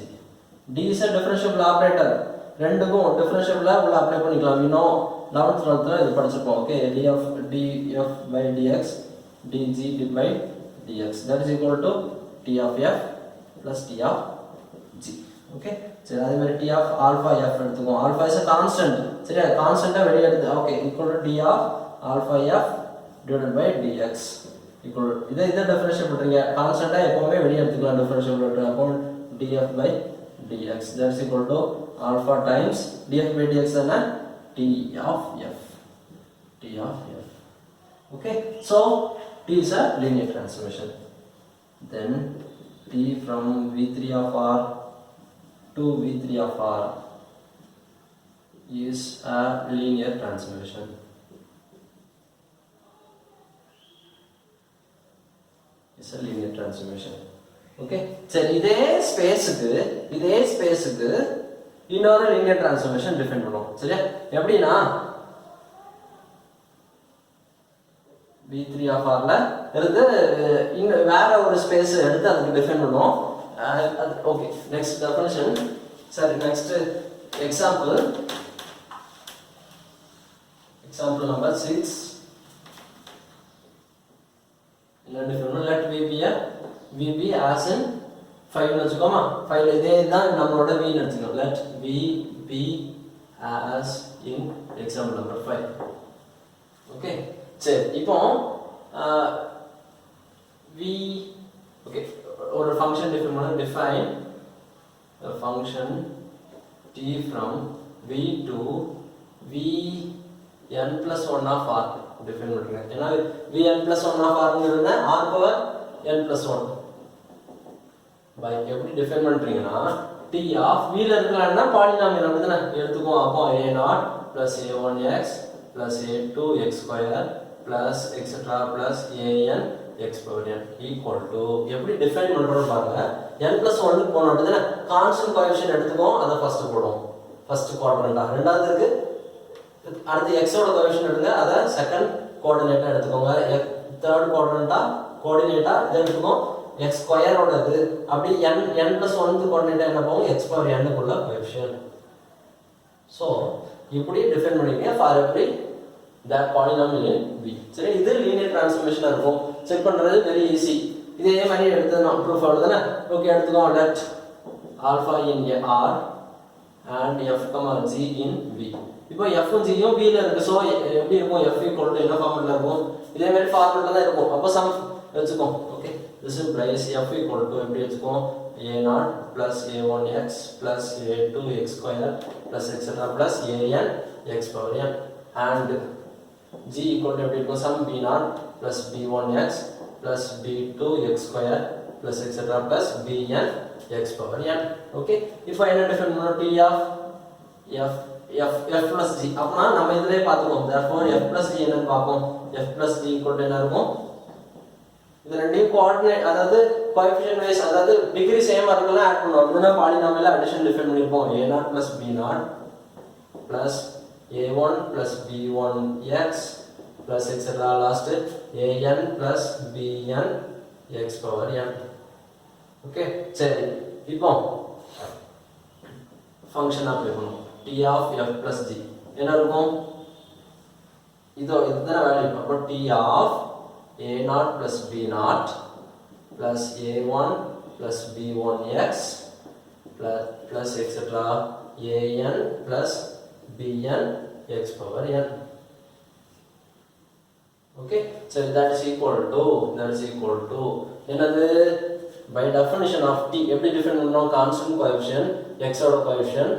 d is a differentiable operator. ரெண்டுக்கும் differentiable உள்ள அப்ளை பண்ணிக்கலாம். we know 11th 12th இது படிச்சிருப்போம். Okay df by dx dg by dx that is equal to t of f plus t of g. Okay சரி அதே மாதிரி t of alpha f எடுத்துக்கோம். alpha is a constant. சரியா? கான்ஸ்டன்ட்டா வெளிய எடுத்து okay equal to t of alpha f divided by dx equal இத டிஃபரன்ஷியேட் பண்றீங்க. கான்ஸ்டன்ட்டா எப்பவுமே வெளிய எடுத்துக்கலாம் டிஃபரன்ஷியேட் அப்போ df by dx. That's equal to alpha times df by dx and t of f. T of f. Okay. So t is a linear transformation. Then t from v3 of r to v3 of r is a linear transformation. It's a linear transformation. Okay. சரி இதே ஸ்பேஸ்க்கு இன்னொரு linear transformation டிஃபைன் பண்ணுவோம். சரியா? எப்படினா v3 of r ல இருந்து வேற ஒரு ஸ்பேஸ் எடுத்து அதுக்கு டிஃபைன் பண்ணுவோம். ஓகே. Next definition. சரி next example number 6. Let v be as in 5 னு வெச்சுக்கோமா. 5 இதே தான் நம்மளோட v னு வெச்சுக்கோம். Let v be as in example number 5. Okay. சரி இப்போ v ஓகே ஒரு function define a function t from v to vn plus 1 of r define பண்றேன். ஏனா vn plus 1 of r ங்கிறது r power n plus 1 by எப்படி டிஃபைன் பண்றீங்கன்னா t of v ல இருக்கலன்னா பாலினாமியல் அப்படிதானே எடுத்துக்குவோம். அப்போ a0 plus a1x plus a2x square plus etc plus an x power n equal to எப்படி டிஃபைன் பண்றோம்னு பாருங்க. n plus 1 க்கு போன அப்படிதானே கான்ஸ்டன்ட் கோஎஃபிஷியன்ட் எடுத்துக்குவோம். அத ஃபர்ஸ்ட் போடுவோம். ஃபர்ஸ்ட் குவாட்ரண்டா. ரெண்டாவது இருக்கு அடுத்து x ஓட கோஎஃபிஷியன்ட் எடுங்க. அத செகண்ட் கோஆர்டினேட்டா எடுத்துக்கோங்க. தேர்ட் குவாட்ரண்டா கோஆர்டினேட்டா இத எடுத்துக்கோம். x ஸ்கொயர் ஓட இது அப்படி n plus 1 க்கு கோஆர்டினேட்டா என்ன போகும்? x power n க்குள்ள கோஎஃபிஷியன்ட். சோ இப்படி டிஃபைன் பண்ணிங்க for every that polynomial in v. சரி இது linear transformation இருக்கும். செக் பண்றது வெரி ஈஸி. இதே மாதிரி எடுத்துறோம் ப்ரூஃப் அவ்வளவுதானே. ஓகே எடுத்துக்கோம். let alpha in r and f, g in v. இப்போ f உம் g உம் v ல இருக்கு. சோ எப்படி இருக்கும்? f என்ன ஃபார்முலா இருக்கும்? இதே மாதிரி ஃபார்முலா தான் இருக்கும். அப்ப சம் வெச்சுக்கோம். ஓகே this implies f எப்படி வெச்சுக்கோம்? a0 plus a1x plus a2x square plus etc plus an x power n and g எப்படி இருக்கும்? sum b0 plus b1x plus b2x square plus etc plus bn x power n. okay இப்போ என்ன டிஃபைன் பண்ணனும்? t of f plus g. அப்பனா நம்ம இதிலே பாத்துவோம். therefore f plus g என்னன்னு பாப்போம். f plus g என்ன இருக்கும்? இது ரெண்டையும் கோஆர்டினேட் அதாவது கோஎஃபிஷியன்ட் வைஸ் அதாவது டிகிரி சேமா இருக்குன்னா ஆட் பண்ணுவோம். அப்படினா பாலினாமியல் அடிஷன் டிஃபைன் பண்ணிருப்போம். a0 plus b0 plus a1 plus b1x plus etc last an plus bn x power n. Okay சரி இப்போ ஃபங்க்ஷன் அப்ளை பண்ணுவோம். t of f plus g என்ன இருக்கும்? இதுதான் வேல்யூ. அப்போ t of a0 plus b0 plus a1 plus b1x plus etc an plus bn x power n. okay so that is equal to என்னது? by definition of t எப்படி டிஃபைன் பண்றோம்? constant coefficient x ஓட coefficient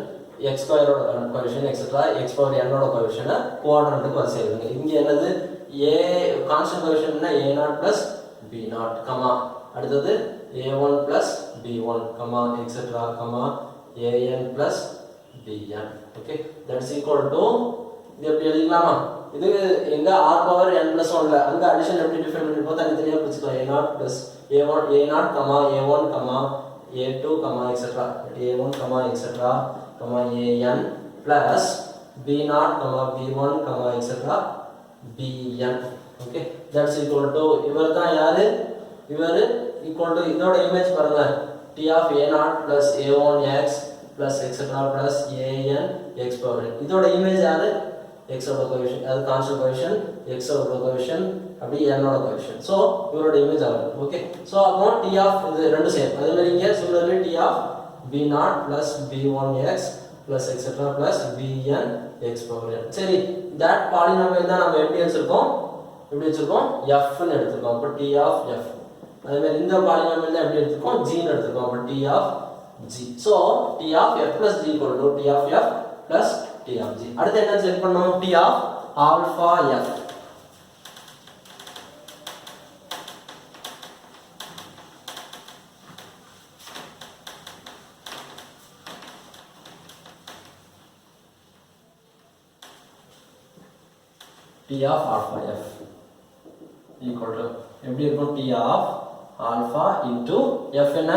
x square ஓட coefficient etc x power n ஓட coefficient குவாட்ரண்ட்க்கு வரிசை எழுதுங்க. இங்க என்னது? a constant coefficient னா a0 plus b0 கமா அடுத்து a1 plus b1 comma etc comma an plus bn. okay that is equal to இது எப்படி எழுதிக்கலாமா? இது எங்க r power n plus 1 ல அங்க அடிஷன் எப்படி டிஃபைன் பண்ணிருப்போம்? தனித்தனியா பிரிச்சுக்கலாம். a0 plus a1 a0 a1 a2 etc a1 etc an plus b0 b1 etc bn. okay that's equal to இவர் தான் யாரு? இவர் equal to இதோட இமேஜ் பாருங்க. t of a0 plus a1x plus etc plus an x power n. இதோட இமேஜ் யாரு? x ஓட கோஎஃபிஷியன்ட் அது கான்ஸ்டன்ட் கோஎஃபிஷியன்ட் x ஓட கோஎஃபிஷியன்ட் அப்படி n ஓட கோஎஃபிஷியன்ட். சோ இவரோட இமேஜ் ஆகும். ஓகே சோ அப்போ t of இது ரெண்டு சேம். அதே மாதிரி இங்க similarly t of b0 plus b1x plus etc plus bn x power n. சரி that பாலினாமியல் தான் நம்ம எப்படி வச்சிருக்கோம்? f ன்னு எடுத்துக்கோம். அப்ப t of f. அதே மாதிரி இந்த பாலினாமியல் தான் எப்படி எடுத்துக்கோம்? g ன்னு எடுத்துக்கோம். அப்ப t of g. So t of f plus g equal to t of f plus t of g. அடுத்து என்ன செக் பண்ணோம்? t of alpha f. t of alpha f equal to எப்படி இருக்கும்? t of alpha into f என்ன?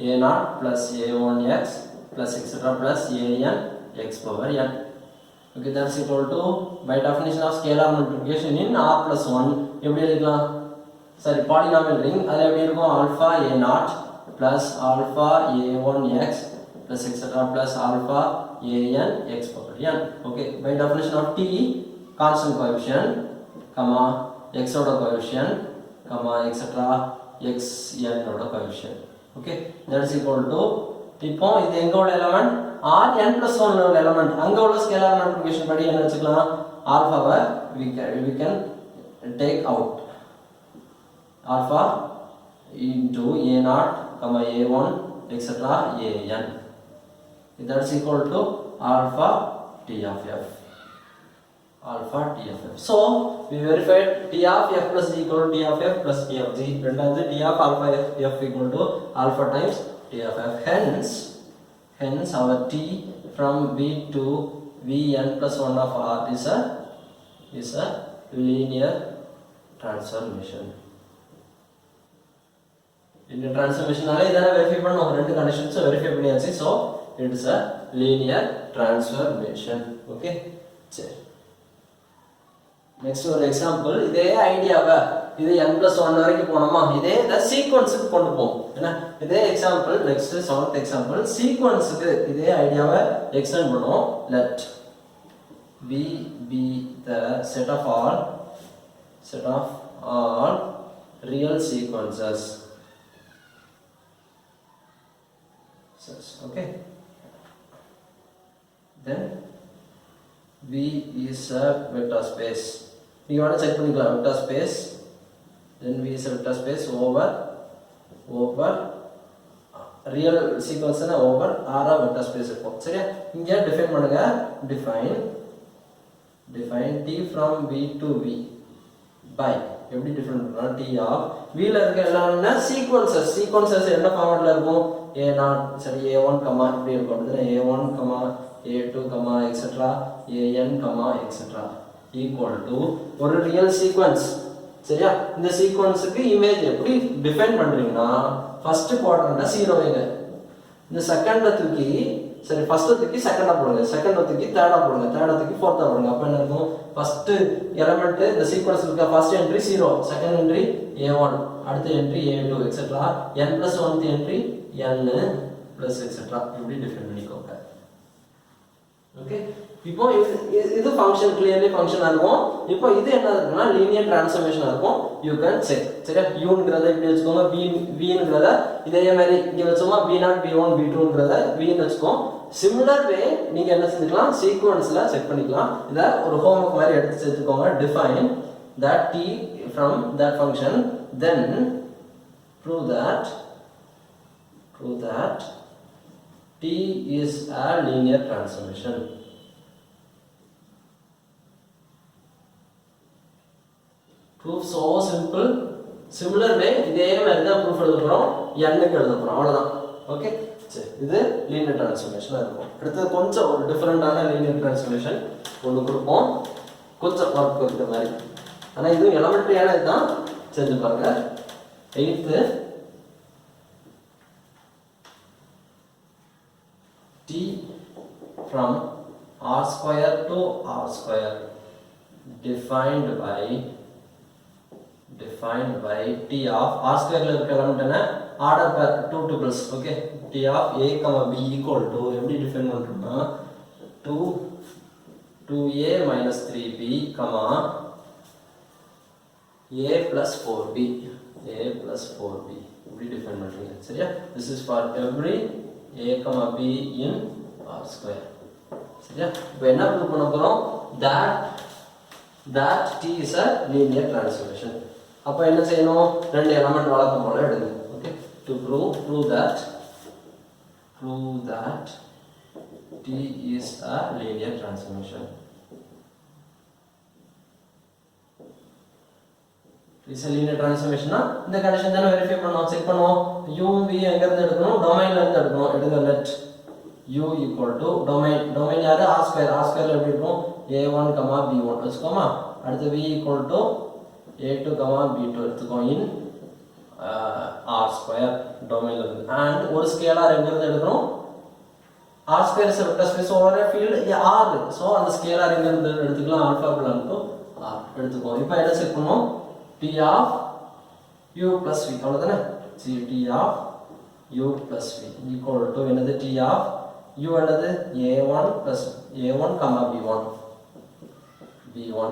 a0 plus a1x plus etc plus an x power n. Okay, that's equal to, by definition of scalar multiplication in r plus 1 எப்படி எழுதலாம்? சரி, polynomial ring அது எப்படி இருக்கும்? alpha a0 plus alpha a1x plus etc plus alpha an x power n. Okay, by definition of t constant coefficient, comma x oda coefficient, comma etc x n oda coefficient. Okay, that is equal to, இப்போ இது எங்க உள்ள எலிமெண்ட்? rn plus 1 உள்ள எலிமெண்ட். அங்க உள்ள ஸ்கேலார் மல்டிப்ளிகேஷன் படி என்ன வெச்சுக்கலாம்? ஆல்பாவை we can take out alpha into a0, a1 etc an. That is equal to alpha t of f. Alpha t of f. So we verified t of f plus g equal to t of f plus t of g. ரெண்டாவது t of alpha f equal to alpha times t of f. Hence our t from v to vn plus 1 of r is a linear transformation. Linear transformation நால இதெல்லாம் வெரிஃபை பண்ணோம். ரெண்டு கண்டிஷன்ஸ் வெரிஃபை பண்ணியாச்சு. So it is a linear transformation. Okay, சரி. நெக்ஸ்ட் ஒரு எக்ஸாம்பிள். இதே ஐடியாவை இது n plus 1 வரைக்கும் போனோமா, இதே சீக்வன்ஸுக்கு கொண்டு போவோம். என்ன இதே எக்ஸாம்பிள், நெக்ஸ்ட் 7th எக்ஸாம்பிள் சீக்வன்ஸுக்கு இதே ஐடியாவை எக்ஸ்டெண்ட் பண்ணுவோம். let v be the set of all real sequences. Okay, then v is a vector space. You want to check பண்ணிக்கலாம் vector space, then v is a vector space over real sequence னா over r vector space இருக்கும். சரியா? இங்க டிஃபைன் பண்ணுங்க. define t from v to v by எப்படி டிஃபைன் பண்ணலாம்? t of v ல இருக்க எல்லாம்னா sequences என்ன ஃபார்மட்ல இருக்கும்? a0 சரி a1 இப்படி இருக்கும். a1 a2 etc an etc equal to ஒரு ரியல் சீக்வென்ஸ். சரியா? இந்த சீக்வென்ஸ்க்கு இமேஜ் எப்படி டிஃபைன் பண்றீங்கன்னா, ஃபர்ஸ்ட் குவாட்ரண்ட்ல 0 வைங்க. இந்த செகண்ட தூக்கி சரி ஃபர்ஸ்ட் தூக்கி செகண்டா போடுங்க, செகண்ட தூக்கி தேர்டா போடுங்க, தேர்டா தூக்கி ஃபோர்த்தா போடுங்க. அப்ப என்ன இருக்கும்? ஃபர்ஸ்ட் எலிமெண்ட் இந்த சீக்வென்ஸ்ல இருக்க first entry 0, second entry a1, அடுத்த entry a2 etc n plus 1th entry n plus etc இப்படி டிஃபைன் பண்ணிக்கோங்க. ஓகே, இப்போ இது ஃபங்க்ஷன் கிளியர்லி ஃபங்க்ஷனா இருக்கும். இப்போ இது என்ன இருக்குன்னா லீனியர் டிரான்ஸ்ஃபார்மேஷனா இருக்கும். You can check. சரியா? u ங்கறத இப்படி வெச்சுக்கோங்க, v ங்கறத இதே மாதிரி இங்க வெச்சோமா v0 v1 v2ங்கறத v ன்னு வெச்சுக்கோங்க. சிமிலர் வே நீங்க என்ன செஞ்சுக்கலாம்? சீக்வென்ஸ்ல செக் பண்ணிக்கலாம். இத ஒரு ஹோம்வொர்க் மாதிரி எடுத்து செஞ்சுக்கோங்க. define that t from that function, then prove that t is a linear transformation. Proof so simple. Similar way இதே மாதிரி தான் ப்ரூஃப் எழுத போறோம், n க்கு எழுத போறோம். அவ்வளவுதான். ஓகே, சரி. இது லீனியர் டிரான்ஸ்ஃபார்மேஷனா இருக்கும். அடுத்து கொஞ்சம் ஒரு டிஃபரண்டான லீனியர் டிரான்ஸ்ஃபார்மேஷன் ஒன்னு கொடுப்போம். கொஞ்சம் வர்க் இருக்கிற மாதிரி. ஆனா இது எலிமெண்டரியான இதுதான். செஞ்சு பாருங்க. 8th t from r square to r square defined by t of r square ல இருக்க எலிமெண்ட் என்ன? ஆர்டர் பேர் 2 tuples. Okay, t of a, b equal to எப்படி டிஃபைன் பண்றோம்னா 2a minus 3b, a plus 4b இப்படி டிஃபைன் பண்றீங்க. சரியா? this is for every a, b in r square. சரியா? இப்போ என்ன ப்ரூவ் பண்ண போறோம்? that t is a linear transformation. அப்ப என்ன செய்யணும்? ரெண்டு எலிமெண்ட் வழக்கம் போல எடுங்க. Okay, to prove that prove that T is a linear transformation. Is a linear transformation na இந்த கண்டிஷன் தான வெரிஃபை பண்ணுவோம் செக் பண்ணுவோம் u v எங்க இருந்து எடுக்கணும் டொமைன்ல இருந்து எடுக்கணும் எடுங்க let u equal to domain யாரு r square ல எப்படி இருக்கும் a1, b1 வெச்சுக்கோமா அடுத்து v equal to a2, b2 எடுத்துக்கோ in r square domainல இருந்து and ஒரு ஸ்கேலார் எங்க இருந்து எடுக்கணும் r square is a vector space over a field r so அந்த ஸ்கேலார் எங்க இருந்து எடுத்துக்கலாம் alpha belong to r எடுத்துக்கோ இப்போ என்ன செக் பண்ணுவோம் T of u plus v அவ்வளவுதானே T of u plus v equal to என்னது T of u என்னது a1 plus a1, b1 b1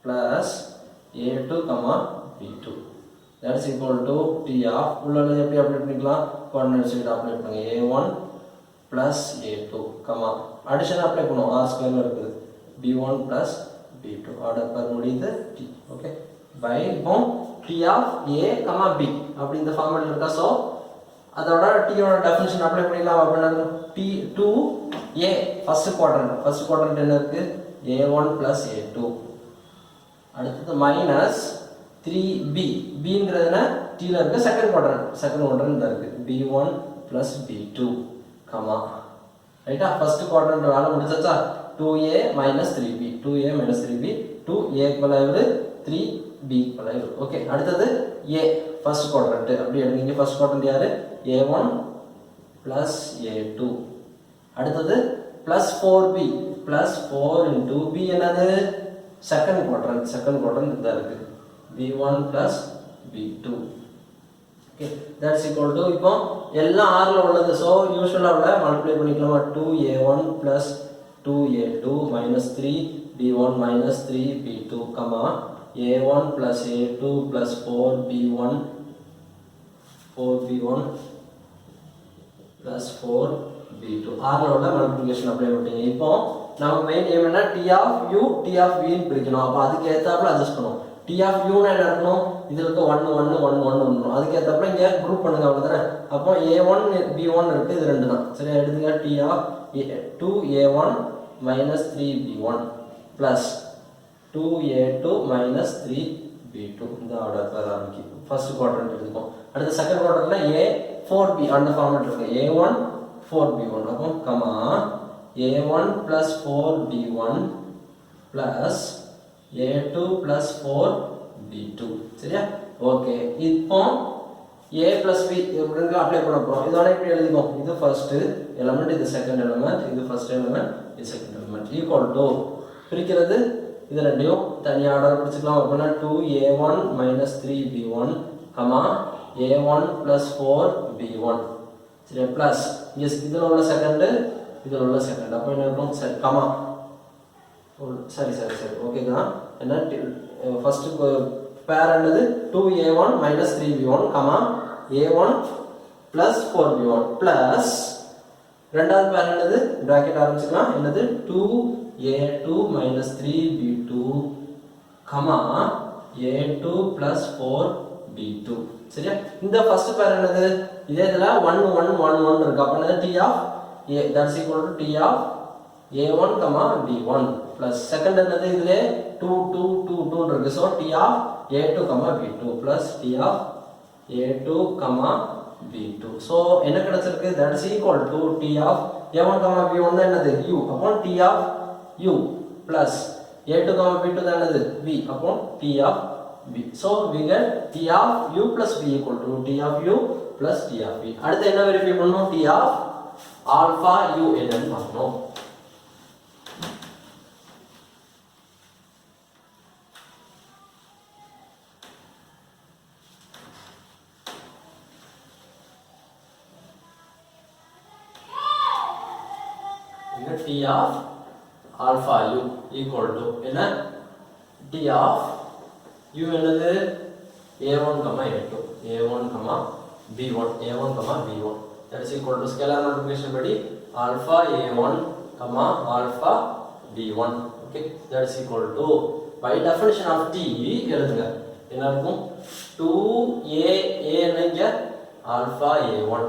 plus a2, b2 that is equal to T of உள்ளது எப்படி அப்ளை பண்ணிக்கலாம் கோஆர்டினேட் சைடு அப்ளை பண்ணுங்க a1 plus a2 addition apply பண்ணுவோம் r ஸ்கொயர்ல இருக்குது b1 plus b2 order per முடியுது t okay bye T of a, b அப்படி இந்த ஃபார்மட்ல இருக்கா சோ அதோட t ஓட டெஃபினிஷன் அப்ளை பண்ணிடலாம் அப்படினா t to a first quadrant என்ன இருக்கு a1 plus a2 அடுத்து மைனஸ் 3b bங்கிறது என்ன t ல இருக்க செகண்ட் குவாட்ரண்ட் இருக்கு b1 plus b2 ரைட்டா ஃபர்ஸ்ட் குவாட்ரண்ட் வேலை முடிஞ்சாச்சா 2a minus 3b 2a = 3b = okay அடுத்து a ஃபர்ஸ்ட் குவாட்ரண்ட் அப்படி எடுங்க ஃபர்ஸ்ட் குவாட்ரண்ட் யாரு a1 plus a2 அடுத்து plus 4b plus 4 into b என்னது செகண்ட் குவாட்ரண்ட் இதா இருக்கு b1 plus b2 okay that's equal to இப்போ எல்லாம் r ல உள்ளது சோ யூசுவலா உள்ள மல்டிப்ளை பண்ணிக்கலாமா 2a1 plus 2a2 minus 3b1 minus 3b2 a1 plus a2 plus 4b1 plus 4b2 r ல உள்ள மல்டிப்ளிகேஷன் அப்ளை பண்ணிட்டீங்க இப்போ நம்ம மெயின் ஏம் என்ன t of u t of v ன்னு பிரிக்கணும் அப்ப அதுக்கு ஏத்தாப்புல அட்ஜஸ்ட் பண்ணுவோம் t of u னா என்ன இருக்கணும் இதுல இருக்க 1 1 1 1 வரணும் அதுக்கு ஏத்தாப்புல இங்க குரூப் பண்ணுங்க அவ்வளவுதானே அப்போ a1 b1 இருக்கு இது ரெண்டு தான் சரி எடுத்துங்க t of 2a1 minus 3b1 plus 2a2 minus 3b2 இந்த ஆர்டர் per ஆரம்பிக்கும் ஃபர்ஸ்ட் குவாட்ரண்ட் எடுத்துப்போம் அடுத்து செகண்ட் குவாட்ரண்ட்ல a 4b அந்த ஃபார்மட் இருக்கு a1 4b1 அப்போ a1 plus 4b1 plus a2 plus 4b2 சரியா ஓகே இப்போ a plus b இப்படிங்க அப்ளை பண்ண போறோம் இதோட இப்படி எழுதிப்போம் இது ஃபர்ஸ்ட் எலிமெண்ட் இது செகண்ட் எலிமெண்ட் இது ஃபர்ஸ்ட் எலிமெண்ட் இது செகண்ட் எலிமெண்ட் ஈக்குவல் டு பிரிக்கிறது இது ரெண்டையும் தனியா ஆர்டர் பிரிச்சுக்கலாம் அப்படினா 2a1 minus 3b1 a1 plus 4b1 சரி பிளஸ் இதுல உள்ள செகண்ட் அப்ப என்ன இருக்கும் சரி சரி ஓகேங்களா என்ன ஃபர்ஸ்ட் பேர் என்னது 2a1 minus 3b1 a1 plus 4b1 plus ரெண்டாவது பேர் என்னது பிராக்கெட் ஆரம்பிச்சுக்கலாம் என்னது 2a2 minus 3b2 a2 plus 4b2 சரியா இந்த ஃபர்ஸ்ட் பேர் என்னது இதே இதுல 1 1 1 1 இருக்கு அப்ப என்னது t of a that's equal to t of a1 b1 plus second என்னது இதுல 2 2 2 2 இருக்கு so t of a2 b2 plus t of a2 b2 so என்ன கிடைச்சிருக்கு that is equal to t of a1 b1 தான் என்னது u upon t of u plus a2 b2 தான் என்னது v upon t of v so we get t of u plus v equal to t of u plus t of v அடுத்து என்ன வெரிஃபை பண்ணனும் t of alpha u என்னன்னு பார்க்கணும் t of alpha u equal to என்ன t of u என்னது a1 b1 that is equal to scalar multiplication படி alpha a1 alpha b1 okay that is equal to by definition of t எழுதுங்க என்ன இருக்கும் 2a என்னங்க alpha a1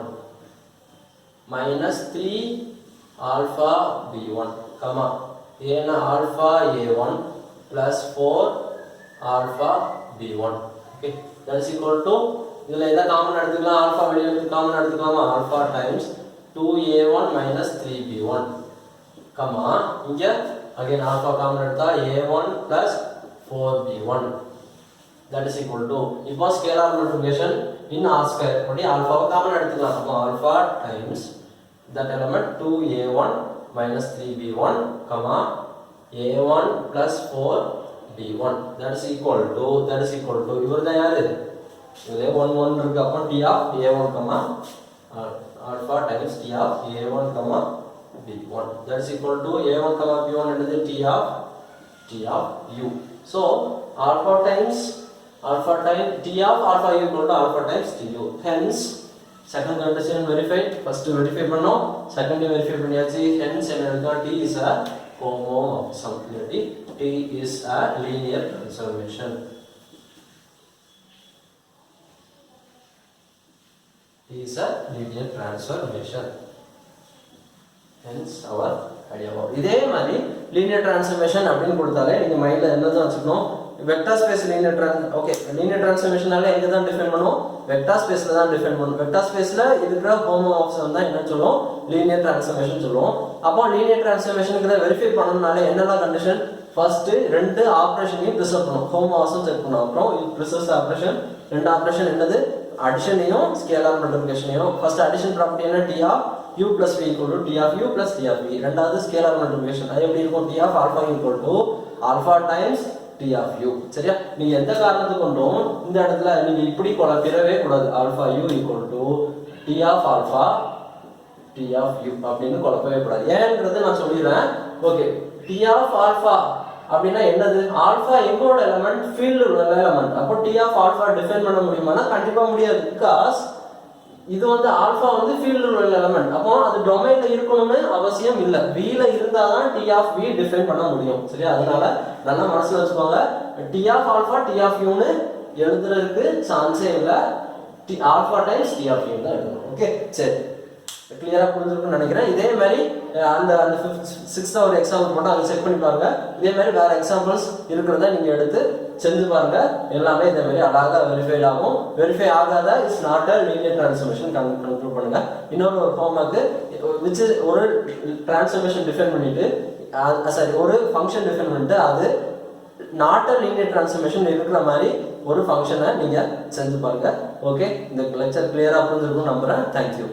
minus 3 alpha b1 comma a alpha a1 plus 4 alpha b1. Okay, that is equal to இதில் எதை காமன் எடுத்துக்கலாம், ஆல்ஃபா வெளியே எடுத்து காமன் எடுத்துக்கலாமா, alpha times 2a1 minus 3b1 comma இங்கே அகைன் ஆல்ஃபா காமன் எடுத்தா a1 plus 4b1 that is equal to இப்போ scalar multiplication in r square படி ஆல்ஃபாவை காமன் எடுத்துக்கலாம். அப்போ alpha times that element 2a1 minus 3b1 comma a1 plus 4b1 that is equal to இவர் தான் யாரு, இதுல 1 1 இருக்கு. அப்போ t of a1 comma alpha times t of a1 comma b1 that is equal to a1 comma b1 என்னது t of u. So alpha times t of alpha u equal to alpha times tu. Hence second condition verified. First verify பண்ணோம், second verify பண்ணியாச்சு. Hence என்ன இருக்கா, t is a homomorphism. T is a linear transformation. T is a linear transformation. Hence our idea. இதே மாதிரி linear transformation அப்படின்னு கொடுத்தாலே நீங்க மைண்ட்ல என்னதான் வச்சுக்கணும், வெக்டார் ஸ்பேஸ் linear transformationனால எங்க தான் டிஃபைன் பண்ணுவோம், வெக்டார் ஸ்பேஸ்ல தான் டிஃபைன் பண்ணுவோம். வெக்டார் ஸ்பேஸ்ல இருக்கிற ஹோமோமார்பிசம் தான் என்ன சொல்லுவோம், linear transformation சொல்லுவோம். அப்போ linear transformationக்கு வெரிஃபை பண்ணனும்னால என்னெல்லாம் கண்டிஷன், ஃபர்ஸ்ட் ரெண்டு ஆபரேஷனையும் ப்ரிசர்வ் பண்ணனும், ஹோமோமார்பிசம் செக் பண்ணனும். அப்புறம் ப்ரிசர்வ்ஸ் ஆபரேஷன், ரெண்டு ஆபரேஷன் என்னது, அடிஷனையும் ஸ்கேலார் மல்டிப்ளிகேஷனையும். ஃபர்ஸ்ட் அடிஷன் ப்ராப்பர்ட்டி என்ன, t of u plus v equal to t of u plus t of v. ரெண்டாவது ஸ்கேலார் மல்டிப்ளிகேஷன், அது எப்படி இருக்கும், t of alpha equal to alpha times t of u. சரியா, நீங்க எந்த காரணத்துக்கு கொண்டும் இந்த இடத்துல நீங்க இப்படி குழப்பிடவே கூடாது. alpha u equal to t of alpha t of u அப்படின்னு குழப்பவே கூடாது. ஏன்றது நான் சொல்லிடுறேன். ஓகே, t of alpha அப்படின்னா என்னது, ஆல்பா எங்கோட எலிமெண்ட், ஃபீல்டு உள்ள எலிமெண்ட். அப்போ t of alpha டிஃபைன் பண்ண முடியுமானா கண்டிப்பா முடியாது. பிகாஸ் இது வந்து ஆல்பா வந்து ஃபீல்டு உள்ள எலிமெண்ட். அப்போ அது டொமைன்ல இருக்கணும்னு அவசியம் இல்லை, v ல இருந்தா தான் t of v டிஃபைன் பண்ண முடியும். சரியா, அதனால நல்லா மனசுல வச்சுக்கோங்க, t of alpha t of u னு எழுதுறதுக்கு சான்ஸே இல்லை, alpha times t of u தான் எழுதணும். ஓகே, சரி, கிளியரா புரிஞ்சிருக்கும்னு நினைக்கிறேன். இதே மாதிரி அந்த 6th ஒரு எக்ஸாம்பிள் மட்டும் அங்க செக் பண்ணி பாருங்க. இதே மாதிரி வேற எக்ஸாம்பிள்ஸ் இருக்கிறத நீங்க எடுத்து செஞ்சு பாருங்க. எல்லாமே இதே மாதிரி அழகா வெரிஃபைட் ஆகும். வெரிஃபை ஆகாத is not a linear transformation conclude பண்ணுங்க. இன்னொரு ஒரு ஃபார்முக்கு which is ஒரு டிரான்ஸ்ஃபார்மேஷன் டிஃபைன் பண்ணிட்டு ஒரு ஃபங்க்ஷன் டிஃபைன் பண்ணிட்டு அது நாட் அ லீனியர் டிரான்ஸ்ஃபார்மேஷன் இருக்கிற மாதிரி ஒரு ஃபங்க்ஷனை நீங்க செஞ்சு பாருங்க. ஓகே, இந்த லெக்சர் கிளியரா புரிஞ்சிருக்கும்னு நம்புறேன். தேங்க்யூ.